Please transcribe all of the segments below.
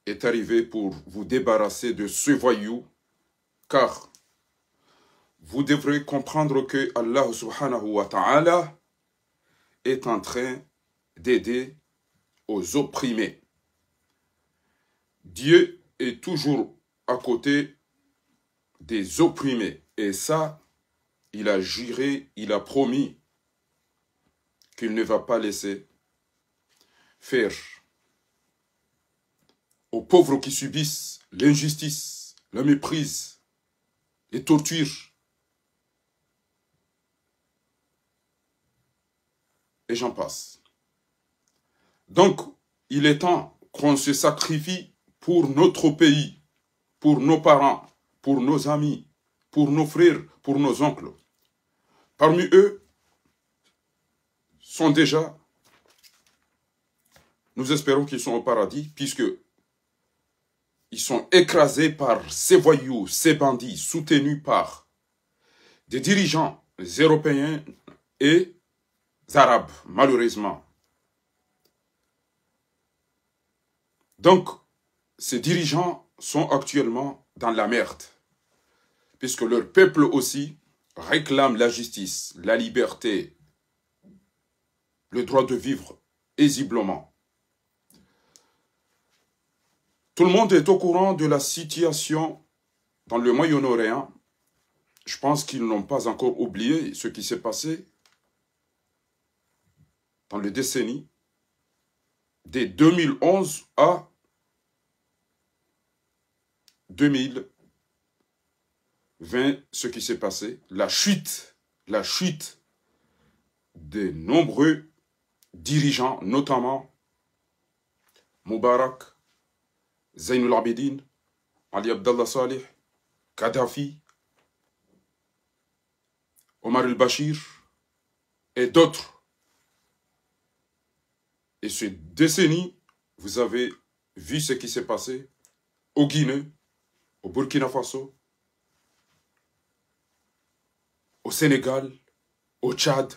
est arrivé pour vous débarrasser de ce voyou, car vous devrez comprendre que Allah subhanahu wa ta'ala est en train d'aider aux opprimés. Dieu est toujours à côté des opprimés. Et ça, il a juré, il a promis qu'il ne va pas laisser faire aux pauvres qui subissent l'injustice, la méprise, les tortures. Et j'en passe. Donc, il est temps qu'on se sacrifie pour notre pays, pour nos parents, pour nos amis, pour nos frères, pour nos oncles. Parmi eux sont déjà, nous espérons qu'ils sont au paradis, puisque ils sont écrasés par ces voyous, ces bandits, soutenus par des dirigeants européens et arabes, malheureusement. Donc, ces dirigeants sont actuellement dans la merde, puisque leur peuple aussi réclame la justice, la liberté, le droit de vivre paisiblement. Tout le monde est au courant de la situation dans le Moyen-Orient. Je pense qu'ils n'ont pas encore oublié ce qui s'est passé dans les décennies de 2011 à 2020, ce qui s'est passé, la chute de nombreux dirigeants, notamment Moubarak, Zainul Abidin, Ali Abdallah Saleh, Kadhafi, Omar el-Bashir et d'autres. Et ces décennies, vous avez vu ce qui s'est passé au Guinée, au Burkina Faso, au Sénégal, au Tchad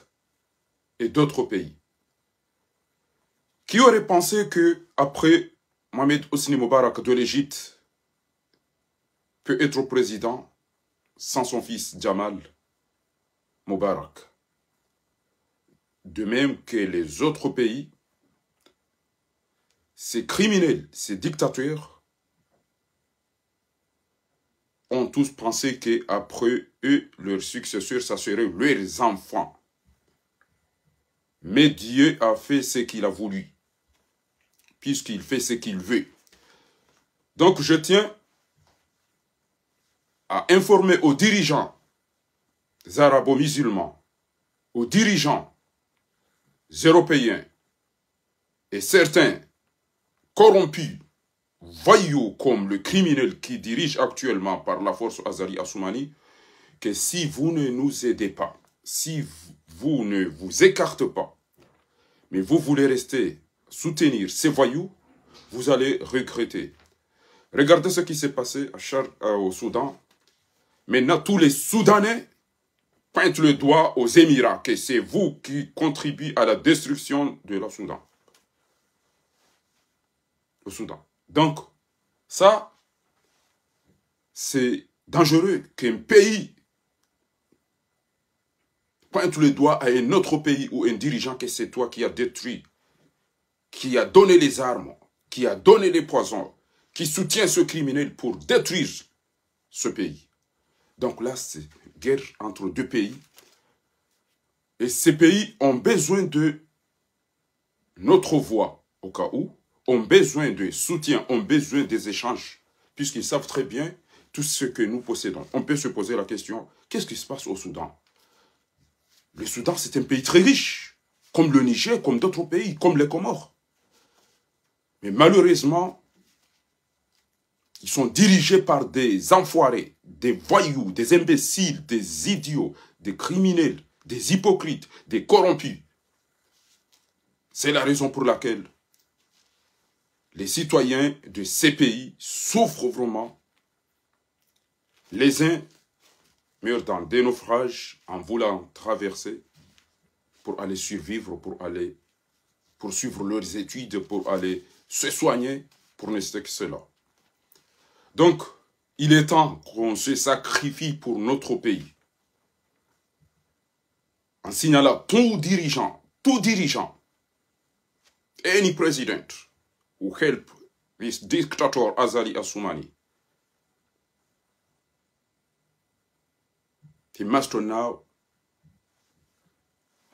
et d'autres pays. Qui aurait pensé que après Mohamed Hosni Moubarak de l'Égypte peut être président sans son fils Jamal Moubarak? De même que les autres pays, ces criminels, ces dictateurs ont tous pensé qu'après eux, leurs successeurs, ça serait leurs enfants. Mais Dieu a fait ce qu'il a voulu, puisqu'il fait ce qu'il veut. Donc je tiens à informer aux dirigeants arabo-musulmans, aux dirigeants européens et certains corrompus, voyous comme le criminel qui dirige actuellement par la force Azali Assoumani, que si vous ne nous aidez pas, si vous ne vous écartez pas, mais vous voulez rester soutenir ces voyous, vous allez regretter. Regardez ce qui s'est passé au Soudan. Maintenant, tous les Soudanais pointent le doigt aux Émirats, que c'est vous qui contribuez à la destruction de la Soudan. Le Soudan. Donc, ça, c'est dangereux qu'un pays pointe le doigt à un autre pays ou un dirigeant que c'est toi qui as détruit, qui a donné les armes, qui a donné les poisons, qui soutient ce criminel pour détruire ce pays. Donc là, c'est guerre entre deux pays. Et ces pays ont besoin de notre voix, au cas où, ont besoin de soutien, ont besoin des échanges, puisqu'ils savent très bien tout ce que nous possédons. On peut se poser la question, qu'est-ce qui se passe au Soudan? Le Soudan, c'est un pays très riche, comme le Niger, comme d'autres pays, comme les Comores. Mais malheureusement, ils sont dirigés par des enfoirés, des voyous, des imbéciles, des idiots, des criminels, des hypocrites, des corrompus. C'est la raison pour laquelle les citoyens de ces pays souffrent vraiment. Les uns meurent dans des naufrages en voulant traverser pour aller survivre, pour aller poursuivre leurs études, pour aller se soigner. pour ne citer que cela. Donc, il est temps qu'on se sacrifie pour notre pays. En signalant tout dirigeant, any president who help this dictator Azali Assoumani, he must know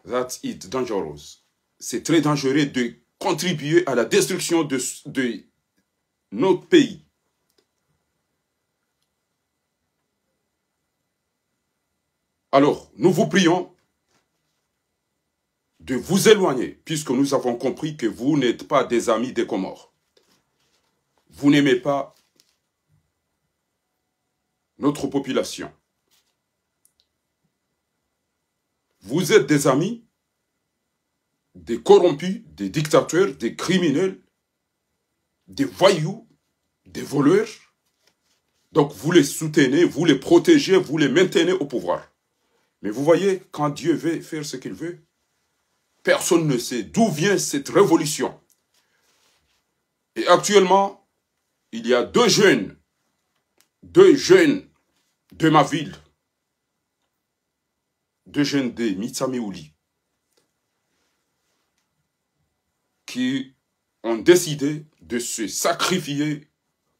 that it's dangerous. C'est très dangereux de contribuer à la destruction de notre pays. Alors, nous vous prions de vous éloigner, puisque nous avons compris que vous n'êtes pas des amis des Comores. Vous n'aimez pas notre population. Vous êtes des amis des corrompus, des dictateurs, des criminels, des voyous, des voleurs. Donc vous les soutenez, vous les protégez, vous les maintenez au pouvoir. Mais vous voyez, quand Dieu veut faire ce qu'il veut, personne ne sait d'où vient cette révolution. Et actuellement, il y a deux jeunes de ma ville, deux jeunes de Mitsamiouli, qui ont décidé de se sacrifier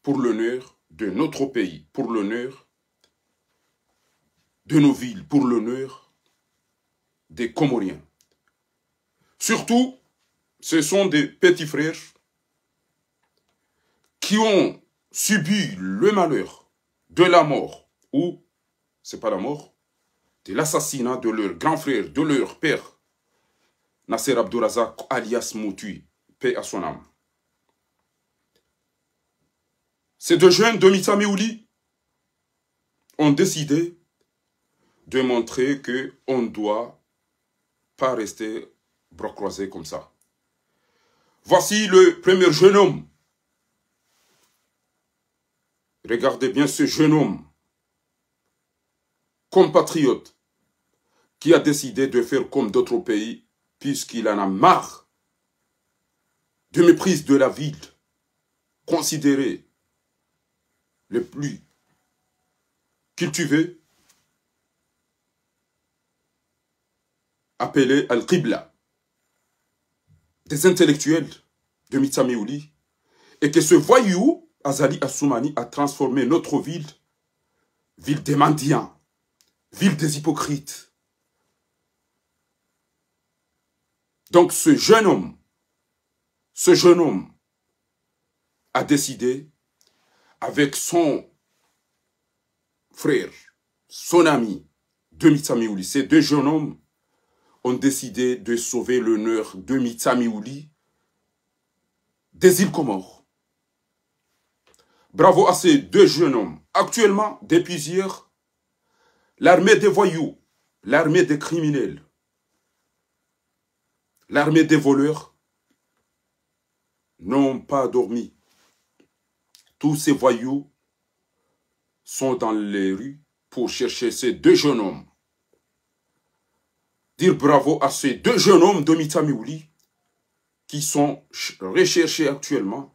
pour l'honneur de notre pays, pour l'honneur de nos villes, pour l'honneur des Comoriens. Surtout, ce sont des petits frères qui ont subi le malheur de la mort, ou, c'est pas la mort, de l'assassinat de leur grand frère, de leur père, Nasser Abdourazak, alias Moutui, paix à son âme. Ces deux jeunes de Mitsamiouli ont décidé de montrer qu'on ne doit pas rester bras croisés comme ça. Voici le premier jeune homme. Regardez bien ce jeune homme, compatriote, qui a décidé de faire comme d'autres pays, puisqu'il en a marre de méprise de la ville, considérée le plus cultivé, appelé Al-Qibla, des intellectuels de Mitsamiouli, et que ce voyou, Azali Assoumani, a transformé notre ville des mendiants, ville des hypocrites. Donc ce jeune homme a décidé, avec son frère, son ami de Mitsamiouli, ces deux jeunes hommes ont décidé de sauver l'honneur de Mitsamiouli des îles Comores. Bravo à ces deux jeunes hommes. Actuellement, depuis hier, l'armée des voyous, l'armée des criminels, l'armée des voleurs n'ont pas dormi. Tous ces voyous sont dans les rues pour chercher ces deux jeunes hommes. Dire bravo à ces deux jeunes hommes de Mitsamiouli qui sont recherchés actuellement,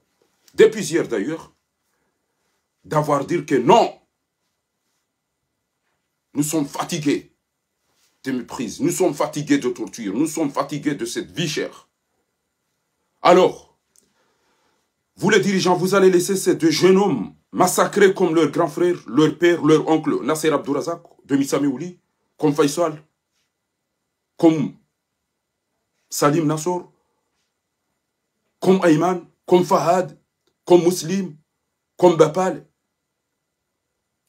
depuis hier d'ailleurs, d'avoir dit que non, nous sommes fatigués de méprise, nous sommes fatigués de torture, nous sommes fatigués de cette vie chère. Alors, vous les dirigeants, vous allez laisser ces deux jeunes hommes massacrés comme leur grand frère, leur père, leur oncle, Nasser Abdourazak de Mitsamiouli, comme Faisal, comme Salim Nassor, comme Ayman, comme Fahad, comme Muslim, comme Bapal.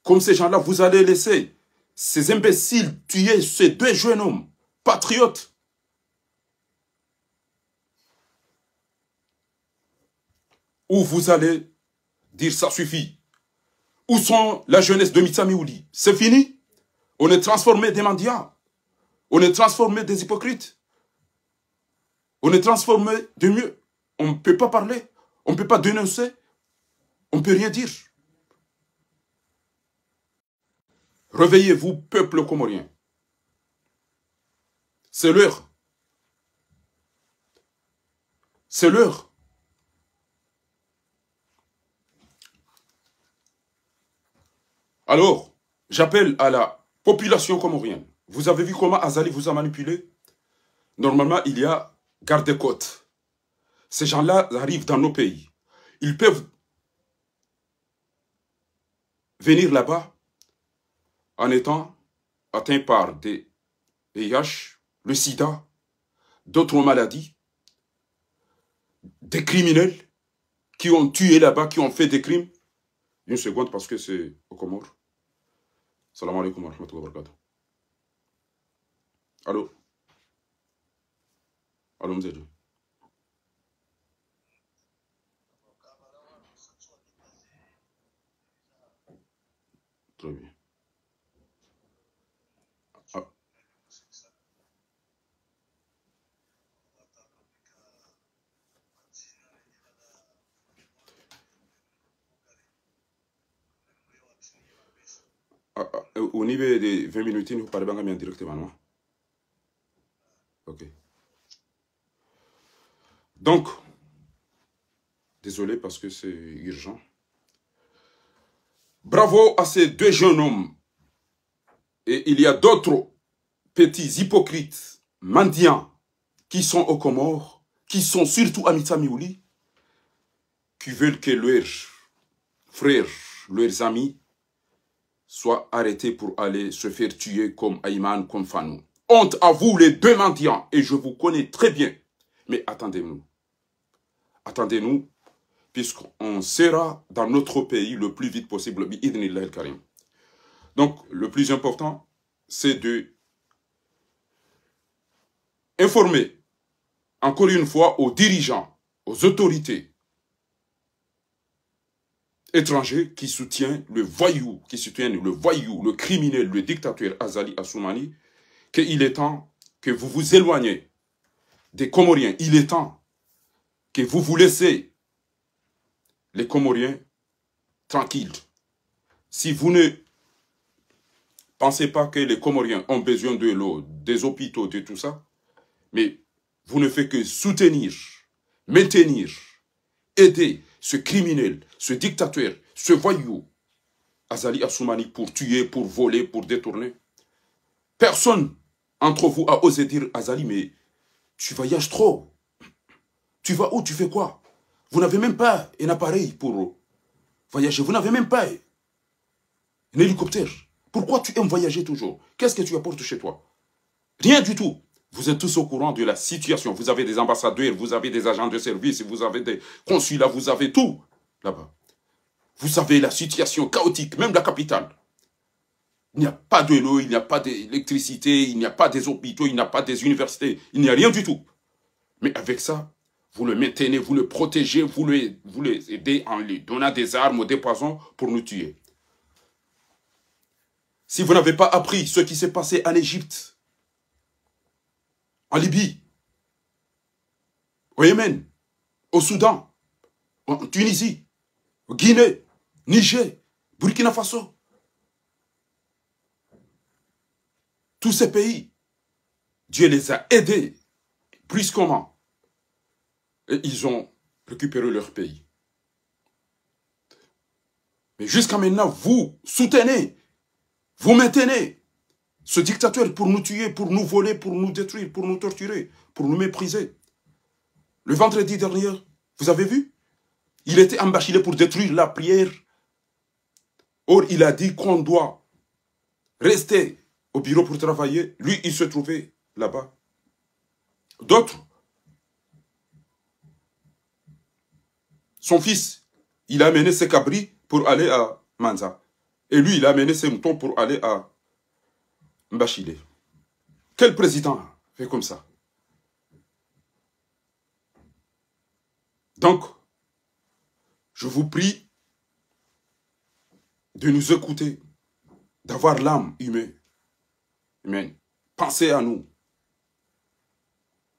Comme ces gens-là, vous allez laisser ces imbéciles tuer ces deux jeunes hommes, patriotes. Ou vous allez dire ça suffit. Où sont la jeunesse de Mitsamiouli? C'est fini. On est transformé des mendiants. On est transformé des hypocrites. On est transformé de mieux. On ne peut pas parler. On ne peut pas dénoncer. On ne peut rien dire. Réveillez-vous, peuple comorien. C'est l'heure. C'est l'heure. Alors, j'appelle à la population comorienne. Vous avez vu comment Azali vous a manipulé? Normalement, il y a garde-côtes. Ces gens-là arrivent dans nos pays. Ils peuvent venir là-bas en étant atteints par des VIH, le sida, d'autres maladies, des criminels qui ont tué là-bas, qui ont fait des crimes. Une seconde parce que c'est au Comores. Salam alaikum wa rahmatullahi wa barakatuh. Allô? Allô, Mzedou? Très bien. Ah. Au niveau des 20 minutes, nous parlons bien directement, non? Ok. Donc, désolé parce que c'est urgent. Bravo à ces deux jeunes hommes. Et il y a d'autres petits hypocrites, mendiants, qui sont aux Comores, qui sont surtout à Mitsamiouli, qui veulent que leurs frères, leurs amis, soient arrêtés pour aller se faire tuer comme Ayman, comme Fanou. Honte à vous les deux mendiants, et je vous connais très bien. Mais attendez-nous. Attendez-nous, puisqu'on sera dans notre pays le plus vite possible. Donc, le plus important, c'est de informer, encore une fois, aux dirigeants, aux autorités étrangers qui soutiennent le voyou, le criminel, le dictateur Azali Assoumani, qu'il est temps que vous vous éloignez des Comoriens. Il est temps que vous vous laissez les Comoriens tranquilles. Si vous ne pensez pas que les Comoriens ont besoin de l'eau, des hôpitaux, de tout ça, mais vous ne faites que soutenir, maintenir, aider ce criminel, ce dictateur, ce voyou, Azali Assoumani, pour tuer, pour voler, pour détourner. Personne entre vous a osé dire, Azali, mais tu voyages trop. Tu vas où? Tu fais quoi? Vous n'avez même pas un appareil pour voyager. Vous n'avez même pas un hélicoptère. Pourquoi tu aimes voyager toujours? Qu'est-ce que tu apportes chez toi? Rien du tout. Vous êtes tous au courant de la situation. Vous avez des ambassadeurs, vous avez des agents de service, vous avez des consulats, vous avez tout là-bas. Vous savez la situation chaotique, même la capitale. Il n'y a pas de l'eau, il n'y a pas d'électricité, il n'y a pas des hôpitaux, il n'y a pas des universités, il n'y a rien du tout. Mais avec ça, vous le maintenez, vous le protégez, vous les aidez en lui donnant des armes, des poisons pour nous tuer. Si vous n'avez pas appris ce qui s'est passé en Égypte, en Libye, au Yémen, au Soudan, en Tunisie, au Guinée, Niger, Burkina Faso, tous ces pays, Dieu les a aidés, plus comment. Et ils ont récupéré leur pays. Mais jusqu'à maintenant, vous soutenez, vous maintenez ce dictateur pour nous tuer, pour nous voler, pour nous détruire, pour nous torturer, pour nous mépriser. Le vendredi dernier, vous avez vu? Il était embâchilé pour détruire la prière. Or, il a dit qu'on doit rester au bureau pour travailler. Lui, il se trouvait là-bas. D'autres, son fils, il a amené ses cabris pour aller à Manza. Et lui, il a amené ses moutons pour aller à Mbachile. Quel président fait comme ça? Donc, je vous prie de nous écouter, d'avoir l'âme humaine. Pensez à nous.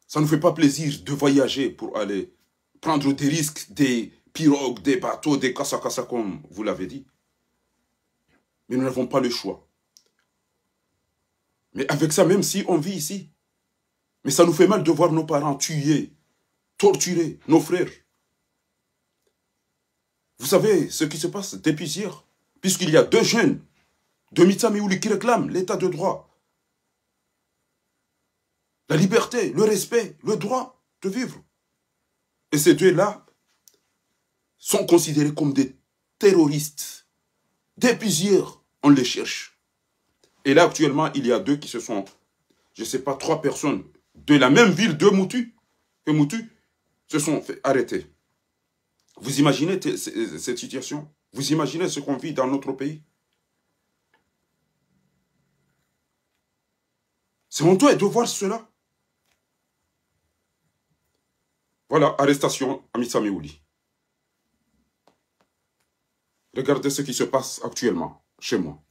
Ça ne nous fait pas plaisir de voyager pour aller prendre des risques, des pirogues, des bateaux, des kassa-kassa, comme vous l'avez dit. Mais nous n'avons pas le choix. Mais avec ça, même si on vit ici, mais ça nous fait mal de voir nos parents tuer, torturer nos frères. Vous savez ce qui se passe depuis hier, puisqu'il y a deux jeunes de Mita Miouli qui réclament l'état de droit, la liberté, le respect, le droit de vivre. Et ces deux-là sont considérés comme des terroristes. Dès plusieurs, on les cherche. Et là, actuellement, il y a deux qui se sont, je ne sais pas, 3 personnes de la même ville de Moutu, se sont fait arrêter. Vous imaginez cette situation? Vous imaginez ce qu'on vit dans notre pays? C'est honteux de voir cela. Voilà, arrestation à Mita Miouli. Regardez ce qui se passe actuellement chez moi.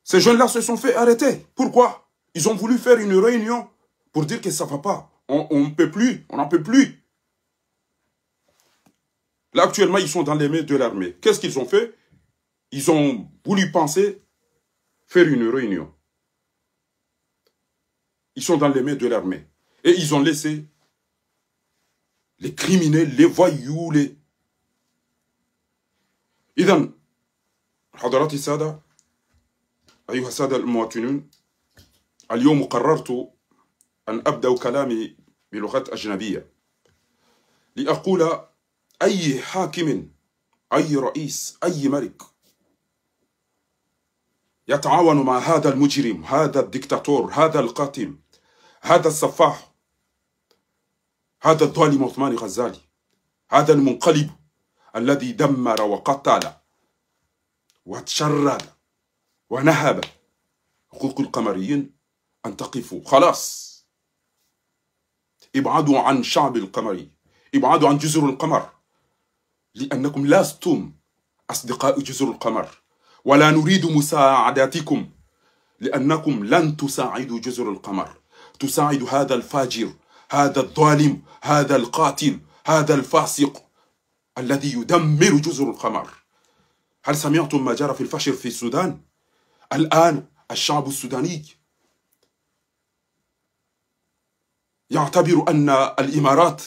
Ces jeunes-là se sont fait arrêter. Pourquoi? Ils ont voulu faire une réunion pour dire que ça ne va pas. On ne peut plus, on n'en peut plus. Là, actuellement, ils sont dans les mains de l'armée. Qu'est-ce qu'ils ont fait? Ils ont voulu penser faire une réunion. Ils sont dans les mains de l'armée. Et ils ont laissé les criminels, les voyous, les... إذن حضراتي السادة أيها السادة المواطنون اليوم قررت أن أبدأ كلامي بلغة أجنبية لأقول أي حاكم أي رئيس أي ملك يتعاون مع هذا المجرم هذا الدكتاتور هذا القاتل هذا السفاح هذا الظالم عثمان غزالي هذا المنقلب الذي دمر وقتل وتشرد ونهب حقوق القمريين أن تقفوا خلاص ابعدوا عن شعب القمري ابعدوا عن جزر القمر لأنكم لستم أصدقاء جزر القمر ولا نريد مساعدتكم لأنكم لن تساعدوا جزر القمر تساعد هذا الفاجر هذا الظالم هذا القاتل هذا الفاسق الذي يدمر جزر القمر. هل سمعتم ما جرى في الفشر في السودان؟ الآن الشعب السوداني يعتبر أن الإمارات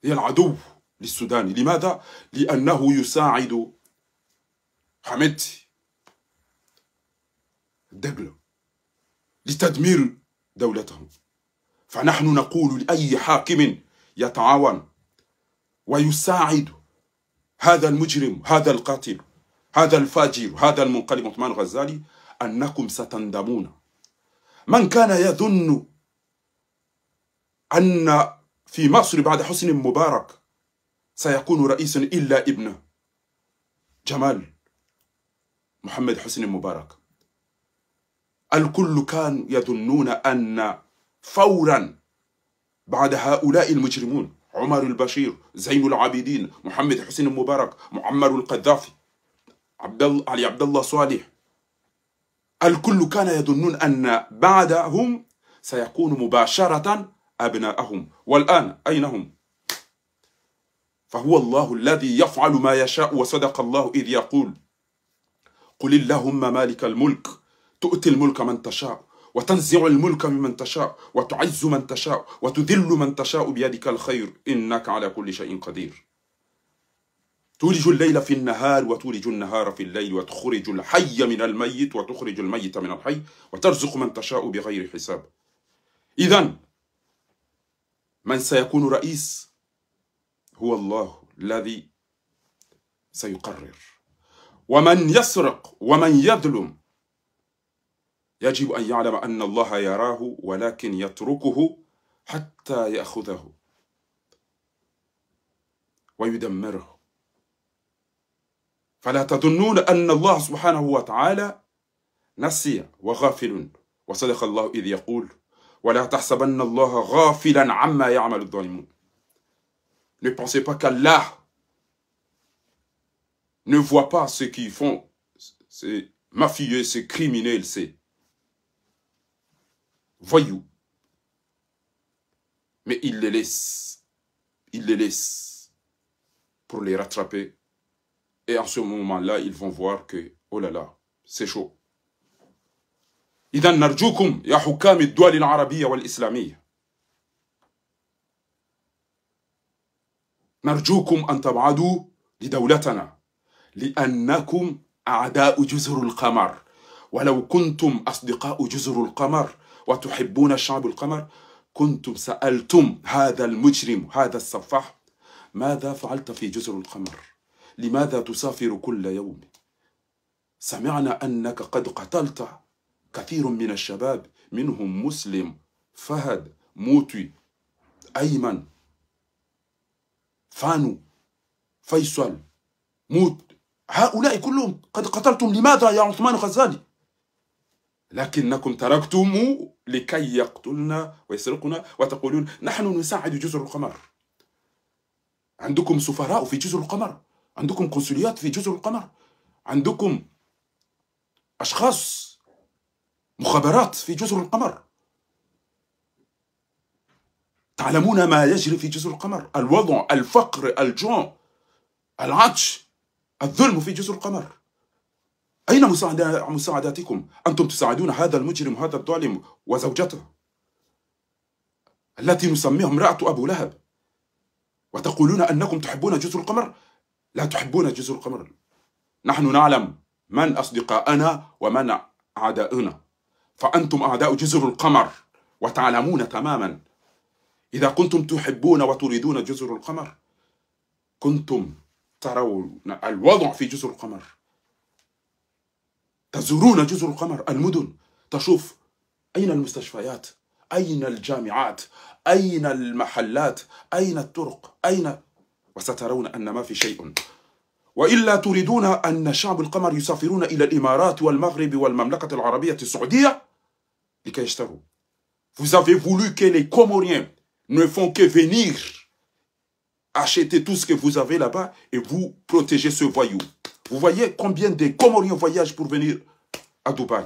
هي العدو للسودان. لماذا؟ لأنه يساعد حميدتي دقلة لتدمير دولتهم. فنحن نقول لأي حاكم يتعاون ويساعد هذا المجرم هذا القاتل هذا الفاجر هذا المنقلب عثمان غزالي أنكم ستندمون. من كان يظن أن في مصر بعد حسني مبارك سيكون رئيسا إلا ابنه جمال محمد حسني مبارك، الكل كان يظنون أن فورا بعد هؤلاء المجرمون عمر البشير زين العابدين محمد حسني مبارك معمر القذافي علي عبد الله صالح، الكل كان يظنون أن بعدهم سيكون مباشرة أبناءهم. والآن أين هم؟ فهو الله الذي يفعل ما يشاء. وصدق الله إذ يقول قل اللهم مالك الملك تؤتي الملك من تشاء وتنزع الملك ممن تشاء وتعز من تشاء وتذل من تشاء بيدك الخير إنك على كل شيء قدير. تولج الليل في النهار وتولج النهار في الليل وتخرج الحي من الميت وتخرج الميت من الحي وترزق من تشاء بغير حساب. إذن من سيكون رئيس هو الله الذي سيقرر. ومن يسرق ومن يظلم يجب أن يعلم أن الله يراه ولكن يتركه حتى يأخذه ويدمره. فلا تظنون أن الله سبحانه وتعالى نسي وغافل. وصدق الله إذ يقول ولا تحسبن الله غافلا عما يعمل الظالمون. Ne pensez pas qu'Allah ne voit pas ce qu'ils font, ces mafieux, ces criminels, ces voyous. Mais il les laisse pour les rattraper. Et en ce moment-là, ils vont voir que, oh là là, c'est chaud. إذا نرجوكم يا حكام الدول العربية والإسلامية، نرجوكم أن تبعدوا لدولتنا لأنكم أعداء جزر القمر ولو كنتم أصدقاء جزر القمر وتحبون شعب القمر كنتم سألتم هذا المجرم هذا السفاح ماذا فعلت في جزر القمر؟ لماذا تسافر كل يوم؟ سمعنا أنك قد قتلت كثير من الشباب منهم مسلم فهد موتي أيمن فانو فيصل موت هؤلاء كلهم قد قتلتم لماذا يا عثمان غزالي؟ لكنكم تركتم لكي يقتلنا ويسرقنا وتقولون نحن نساعد جزر القمر. عندكم سفراء في جزر القمر، عندكم قنصليات في جزر القمر، عندكم أشخاص مخابرات في جزر القمر، تعلمون ما يجري في جزر القمر، الوضع، الفقر، الجوع، العطش، الظلم في جزر القمر. أين مساعداتكم؟ أنتم تساعدون هذا المجرم هذا الظالم وزوجته التي نسميها امرأة أبو لهب وتقولون أنكم تحبون جزر القمر. لا تحبون جزر القمر. نحن نعلم من أصدقاءنا ومن أعداؤنا، فأنتم أعداء جزر القمر وتعلمون تماما. إذا كنتم تحبون وتريدون جزر القمر كنتم ترون الوضع في جزر القمر، تزورون جزر القمر المدن، تشوف أين المستشفيات، أين الجامعات، أين المحلات، أين الطرق، أين، وسترون أن ما في شيء. وإلا تريدون أن شعب القمر يسافرون إلى الإمارات والمغرب والمملكة العربية السعودية لكي يشتروا. Vous avez voulu que les Comoriens ne font que venir acheter tout ce que vous avez là-bas et vous protégez ce voyou. Vous voyez combien de Comoriens voyagent pour venir à Dubaï.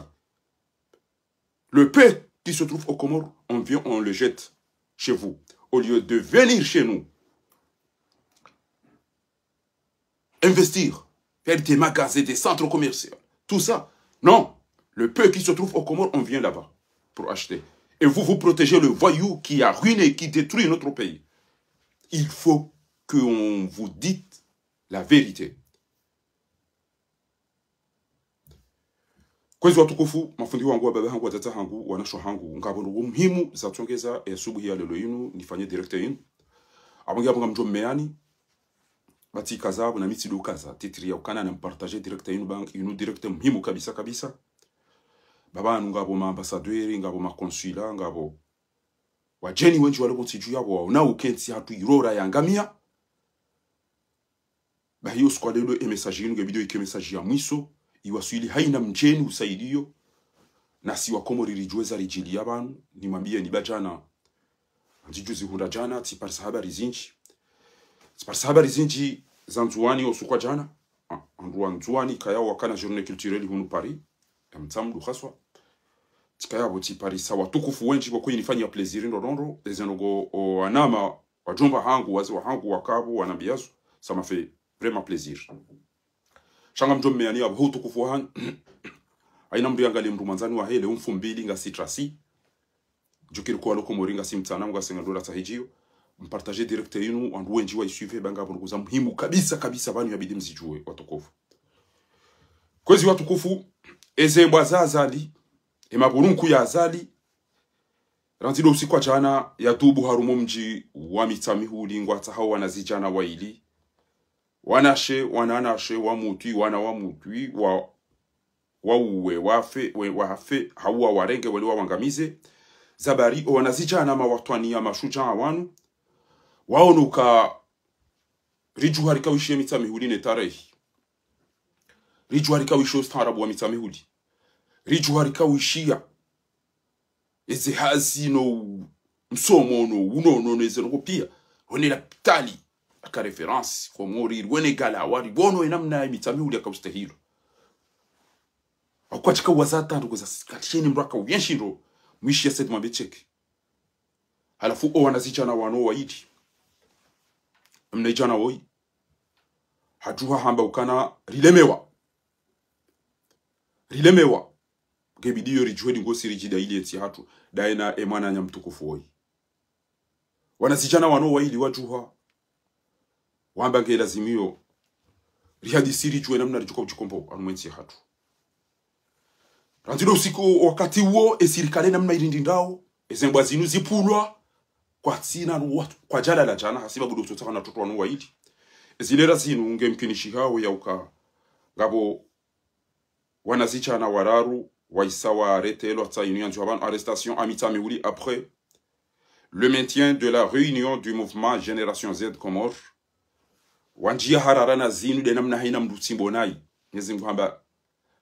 Le peu qui se trouve aux Comores, on vient, on le jette chez vous, au lieu de venir chez nous. Investir, faire des magasins, des centres commerciaux, tout ça. Non, le peu qui se trouve aux Comores, on vient là-bas pour acheter. Et vous, vous protégez le voyou qui a ruiné, qui détruit notre pays. Il faut qu'on vous dise la vérité. Kwezi watukufu, mafundi wangu wa baba hangu wa tata hangu wanasho hangu ngabonu muhimu za tuongeza asubuhi ya lelo yinu nifanye director yinu abangi abanga mjo meani bati kazabu na mitidu kaza titri ya ukana na mpartager director yinu bang yinu director muhimu kabisa kabisa baba ngabo ma ambassadeur ngabo ma consulat ngabo wajeni wenji wale bontiju yabo na ukenti hatu irora ya ngamia ba hiyo squad lelo message yinu video iki message ya mwiso iwaswili haina mjeni usaidio na si wakomori rijueza rijili abantu nimwambie ni bajana njijuzi hunda jana tiparisa habari zinji zanzuani osukwa jana andua nzuani kaya wakana journée culturelle hunu Paris mtamdu khaswa tikaya boti parisa watukufu wenji boko inifanya plaisir ndorondo ezenogo o anama wajomba hangu wazi wa hangu wakabu wanabiazo ça m'a fait vraiment plaisir. Shanga mjombe yani abo hutukufu han aina mriangali mrumanzani wa hele umfumbili nga citrasi jukiri kwa loko moringa simtana mga senga dola tahijio mpartager direct yinu andu wenji wa isuive banga buruguza muhimu kabisa kabisa banu yabidi mzijue watukufu. Kwezi watukufu ezembwa za azali emaburunku ya azali ranzido usiku jana ya tubu harumo mji wa mitamihuli ngwata hao wanazijana waili wanashe wananashe wamutwi wana wamutwi wauwe wafe hawa warenge wale wangamize zabari wanazijana mawatwani ya mashuja wanu waonuka riju harika wishie mitamihuli ne tarehi riju harika wishie starabu wa mitamihuli riju harika wishia eze hazi no msomo no uno nezero kopia honela tali aka reference komori wene gala wari bono enamna mitamihuli akabustahiro akwachika wazata ndugoza katisheni mraka uyenshiro mwishi ya sedma becheki halafu o wanazijana wano waidi mnejana woi hajuha hamba ukana rilemewa gebidiyo rijuhedi ngosi rijida ili eti hatu daina emana nyamtukufu woi wanazijana wano waidi wajuha wamba nge lazimio Rihadi siri juwe namna rijuka ujikombo anumwensi hatu. Randilo usiku wakati uo esirikale namna irindi ndao. Ezembwa zinu zipulwa. Kwa tina watu. Kwa jala la jana hasiba budu tutaka na tutu wanu wa hili. Ezilera zinu unge mkinishi hao ya uka. Gabo wanazicha na wararu. Waisawa arrêté l'autre union du arrestation à Mitamihouli après le maintien de la réunion du mouvement Génération Z Comore. Wanjia hararana zinu de namna haina mdutsimbonai. Nyezingu hamba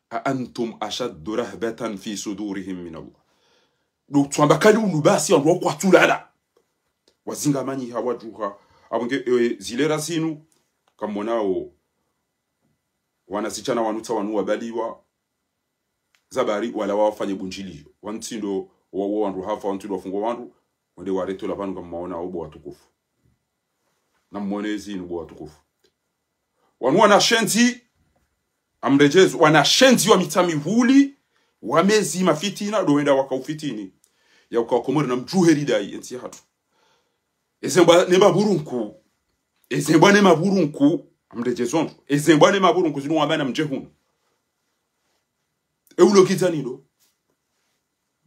antum ashaddu rahbatan fi sudurihim min Allah. Donc tuamba kali unubasi on kwa tulala. Wazinga mani hawajuha abonge zilera zinu kamonao wanasichana wanuta wanu wabaliwa zabari wala wafanye bunjili wantindo wawo wandu hafa wantindo wafungo wandu wende wareto la banu kama maona obo watukufu na mmonezi nubo watukufu wanu wanashenzi amrejezu wanashenzi wa Mitamihouli wamezi mafitina doenda wakaufitini ya ukawakomori na mjuheri dai ensi hatu ezemba nema burunku amrejezu ezemba nema burunku zinu wabana mjehunu eulo kitani ndo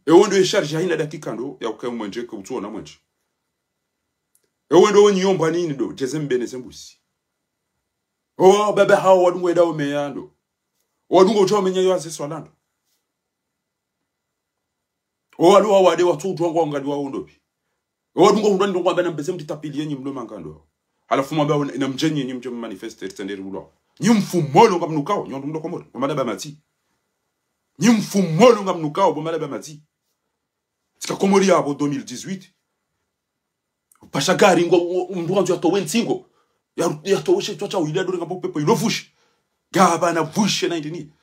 ewondo esharge haina dakika ndo ya ukae mwenje ke utuona mwenje ewondo wonyomba nini ndo jezembene sembusi oh baba hao wadungo edawo meyando wadungo ucho menya yo aseso lando oh alu wade watu utwango ngali wa undopi wadungo undani ndo kwamba na mbeze mtitapili yenyi mdo mangando alafu mwamba na mjenye nyi mje manifeste tenderi bulo nyi mfumolo ngamnukao nyondo mdo komoro mwamba mati nyi mfumolo ngamnukao bomala mati sika komori abo 2018 pashagari ngo mndu ya to wensingo ya to weshe twacha uile dore ngambo pepo ilovushi gaba na vushi na ndini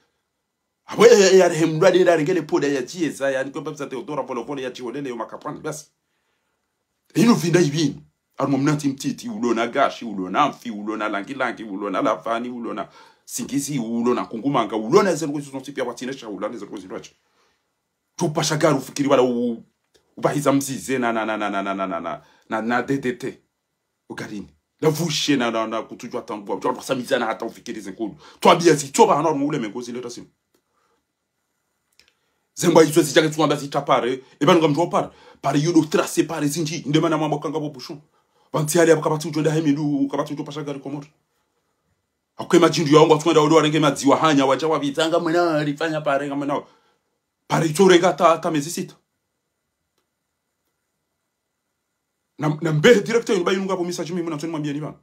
abo ya rehemdwa de ndare ngene poda ya jieza ya niko pepsa Theodora polo ya chiolele yo makapani basi ino vinda ibini armo mnati mtiti ulona gashi ulona mfi ulona langi ulona lafani ulona singizi ulona kungumanga ulona zero kuzonti pia watinesha ulona zero kuziracha tupashagari ufikiri wala ubahiza mzize na DDT ugarini la vushe na kutujwa tambo tu basamizana hata ufikirize nkulu twabia zitoba hano mule mengozi leta simu zemba izo zijake twamba zitapare eba ngamjwa pare yudo tracer pare zinji ndemana mambo kanga bobushon banti ali abakabatu jonda hemilu kabatu to pashagari komoro akwema jindu yaongo twenda odo arenge madziwa hanya wacha wabitanga mwana alifanya pare ngamana pare itorega ta mezisita na mbele directeur yunba yunga po message mimi natoni mwambia ni bana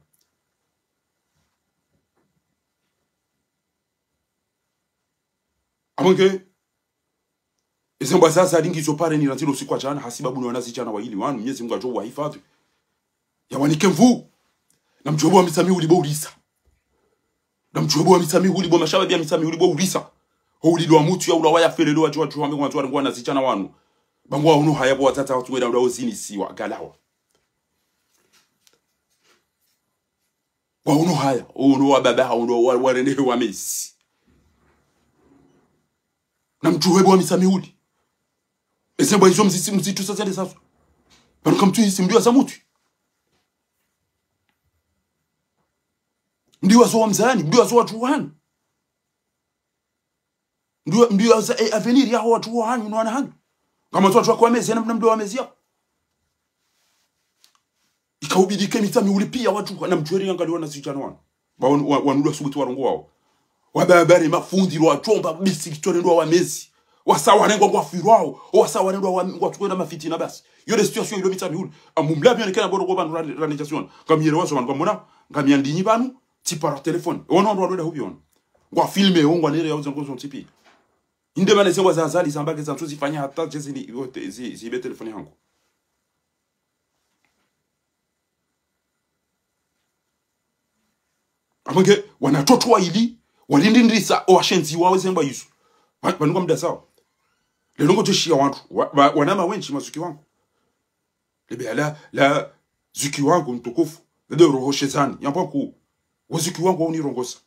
amonge ezemba sasa lingi zopare ni rantilo siku jana hasiba bunu wanazichana wa hili wanu Mwenyezi Mungu ajowa hifadhi ya wanikemvu na mjobo wa Mitamihouli bo ulisa na mjobo wa Mitamihouli bo mashaba bia Mitamihouli bo ulisa ho ulilwa mutu ya ulawa ya felelo wa jwa wangu watu ngwa nazichana wanu bangwa uno hayabo watata watu weda uzini siwa galawa wa uno haya uno wa baba uno warende wa Messi na mjuhebo wa Mitamihouli ezemba izo mzitu sasa de sasa bano kamtu isi mdiwa za mutu mdiwa zo wa mzani mdiwa zo watu wanu mdiwa za avenir ya watu wanu unaona hangu kama watu kwa Messi na mdiwa wa Messi hapo ikaubidike Mitamihouli pia watu na mjweri ngali wana sichana wanu wanulwa subutu warongo wao wababare mafundi wa chomba bisi kitore ndo wa Messi wasawa nengo kwa firwao wasawa nengo wa tukwenda mafitina basi yo de situation ilo Mitamihouli amumla bien kana bodo ko ban realisation comme yere waso ban ko mona ngamya ndinyi banu ti par téléphone ono ndo ndo hubion ngwa filmer ngwa nere yazo ngo tipi inde bana sengwa za zali sambake za tuzi fanya hata jezi yote zi be telefoni yangu amonge wanatotwa ili walindindisa washenzi wawe zemba yisu banunga mda sawa lelongo tishia watu wanama wenchi mazuki wangu lebe la zuki wangu mtukufu lede roho shezani yampa ku wazuki wangu unirongosa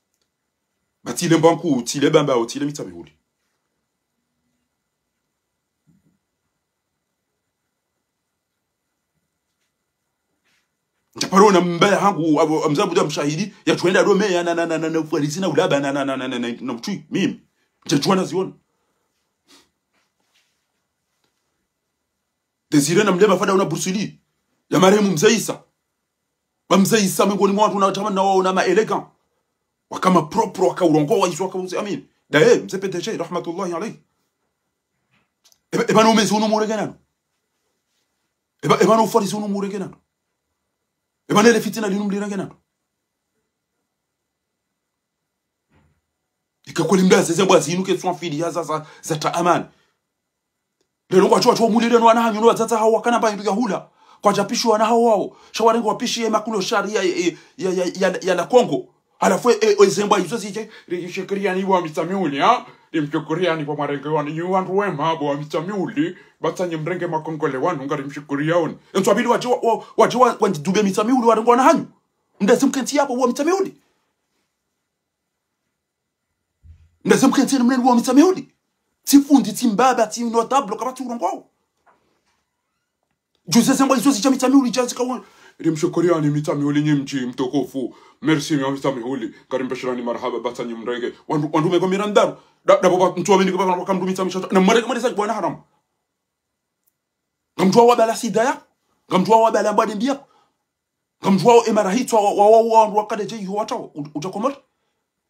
batile mbanku tile bamba utile Mitamihouli Japaro na mbaya hangu amzabu da mshahidi ya tuenda do me na ufarisina ulaba na mchui mimi nitajuana ziona Desire na mlema fada una Bruce ya marehemu Mzaisa Mzaisa miongoni mwa watu wanaotamani na wao na maelegant wakama propre wakaurongo waiswa kauze amin dae mzee PDG rahmatullahi alayhi eba no mezi unu muregenano eba no farisi unu muregenano eba nele fitina linu mlirengenano ikakweli mdaze zembo azinuke tswa fili ya za taamani lelo kwa chwa mulile no anahanyu no zatsa hawa kana ba nduga hula kwa japishu wana hao wao shawarengo wapishi makulo sharia ya la Kongo alafu ezembo hizo zije shekeria ni wa mitamiuli ha imchukuria ni kwa marenge wani wantu wema wa mitamiuli batanye mrenge makongole wanu ngari mshukuria oni ntwabili waje dube mitamiuli warengo anahanyu ndazimkenti hapo wa mitamiuli ndazimkenti ni mnene wa mitamiuli tifundi timbaba ti notable kabatu urongo Jose sembo izo zicha mitamiuli jazi kawan rimshukuria ni mitamiuli nyimchi mtokofu merci mi mitamiuli karimbashirani marhaba batanye mrenge wandu mego mirandaru da baba mtu amini kwa kamdu mitamisha na mrenge sa bwana haram ngamjua wa bala sidaya ngamjua wa bala mbadi mbia ngamjua emarahitwa wa wakade je yuwata utakomota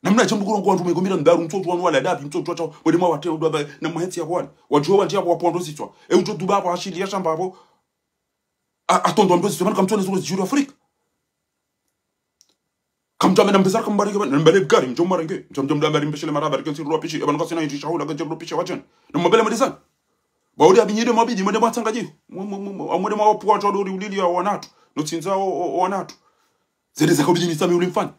namna jambo kurongo wandu mego mirandaru mtoto wanu wala dabi mtoto wacha wadi mwa wate ndo na muheti ya bwana wajua wantia kwa pondo sitwa uto duba kwa ashili ya shamba hapo atondo ndo sitwa kama tone zuri Afrika kamta mena mpesar kambarike na mbele bkari mjomarenge mjomdambari mbeshele maraba rikensi ruapishi abantu kasina inji shahula kanje ruapishi wachen na mbele madisan baudi abinyide mabidi mwende mwatangaji mwende mwapo watu ulili ya wanatu no tinza wanatu zede zakobidi misami ulimfani